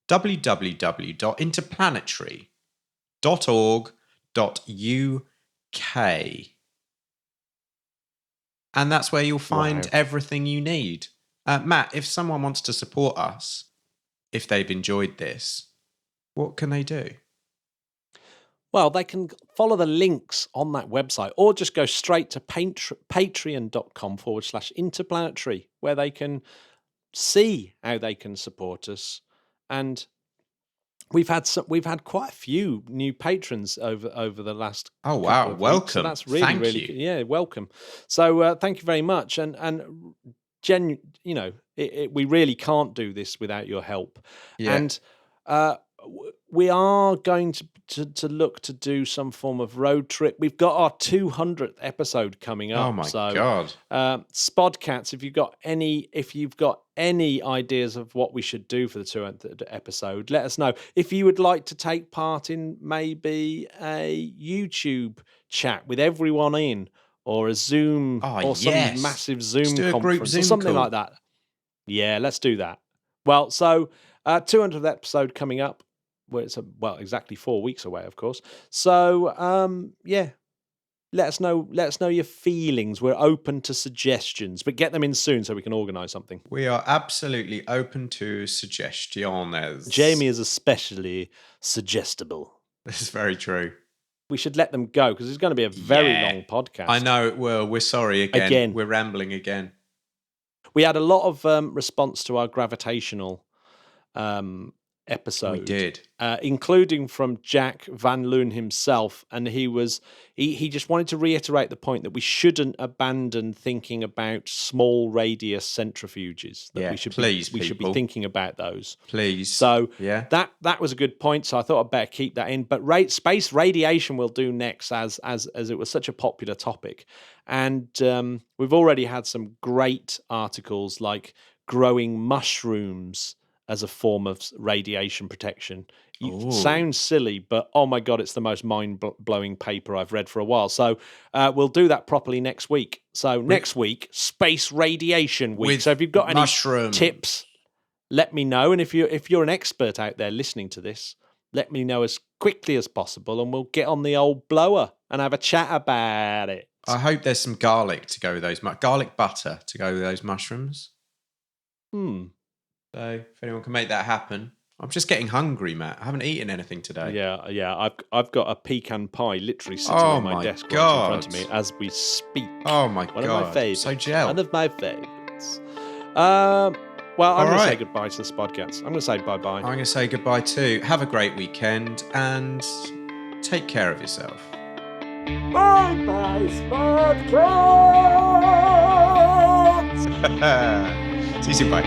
S4: www.interplanetary.org.uk. And that's where you'll find everything you need. Matt, if someone wants to support us, if they've enjoyed this, what can they do?
S3: Well, they can follow the links on that website or just go straight to patreon.com/interplanetary, where they can see how they can support us. And we've had quite a few new patrons over the last.
S4: Oh wow! Welcome.
S3: So that's really good. Yeah, welcome. So thank you very much. And we really can't do this without your help. Yeah. And we are going to look to do some form of road trip. We've got our 200th episode coming up.
S4: Oh my God.
S3: Spodcats, if you've got any ideas of what we should do for the 200th episode, let us know. If you would like to take part in maybe a YouTube chat with everyone in, or a Zoom, some massive Zoom conference, or something like that. Yeah, let's do that. Well, so 200th episode coming up. Well, it's exactly 4 weeks away, of course. So, let us know your feelings. We're open to suggestions, but get them in soon so we can organise something.
S4: We are absolutely open to suggestions.
S3: Jamie is especially suggestible.
S4: This is very true.
S3: We should let them go because it's going to be a very long podcast.
S4: I know it will. We're sorry again. We're rambling again.
S3: We had a lot of response to our gravitational episode.
S4: We did.
S3: Including from Jack Van Loon himself. And he just wanted to reiterate the point that we shouldn't abandon thinking about small radius centrifuges. That we should be thinking about those.
S4: Please.
S3: So that was a good point. So I thought I'd better keep that in. But space radiation we'll do next as it was such a popular topic. And we've already had some great articles like growing mushrooms as a form of radiation protection. It sounds silly, but oh my God, it's the most mind-blowing paper I've read for a while. So we'll do that properly next week. So next week, Space Radiation Week. So if you've got any tips, let me know. And if you're an expert out there listening to this, let me know as quickly as possible, and we'll get on the old blower and have a chat about it.
S4: I hope there's some garlic to go with those, garlic butter to go with those mushrooms. So if anyone can make that happen, I'm just getting hungry, Matt. I haven't eaten anything today.
S3: Yeah. I've got a pecan pie literally sitting on my desk right in front of me as we speak.
S4: Oh my
S3: One
S4: God.
S3: of my favourites.
S4: So gel.
S3: One of my favourites. Well, I'm going to say goodbye to this podcast. I'm going to say bye-bye.
S4: I'm going to say goodbye too. Have a great weekend and take care of yourself.
S5: Bye-bye, Spotcast!
S4: See you soon, bye.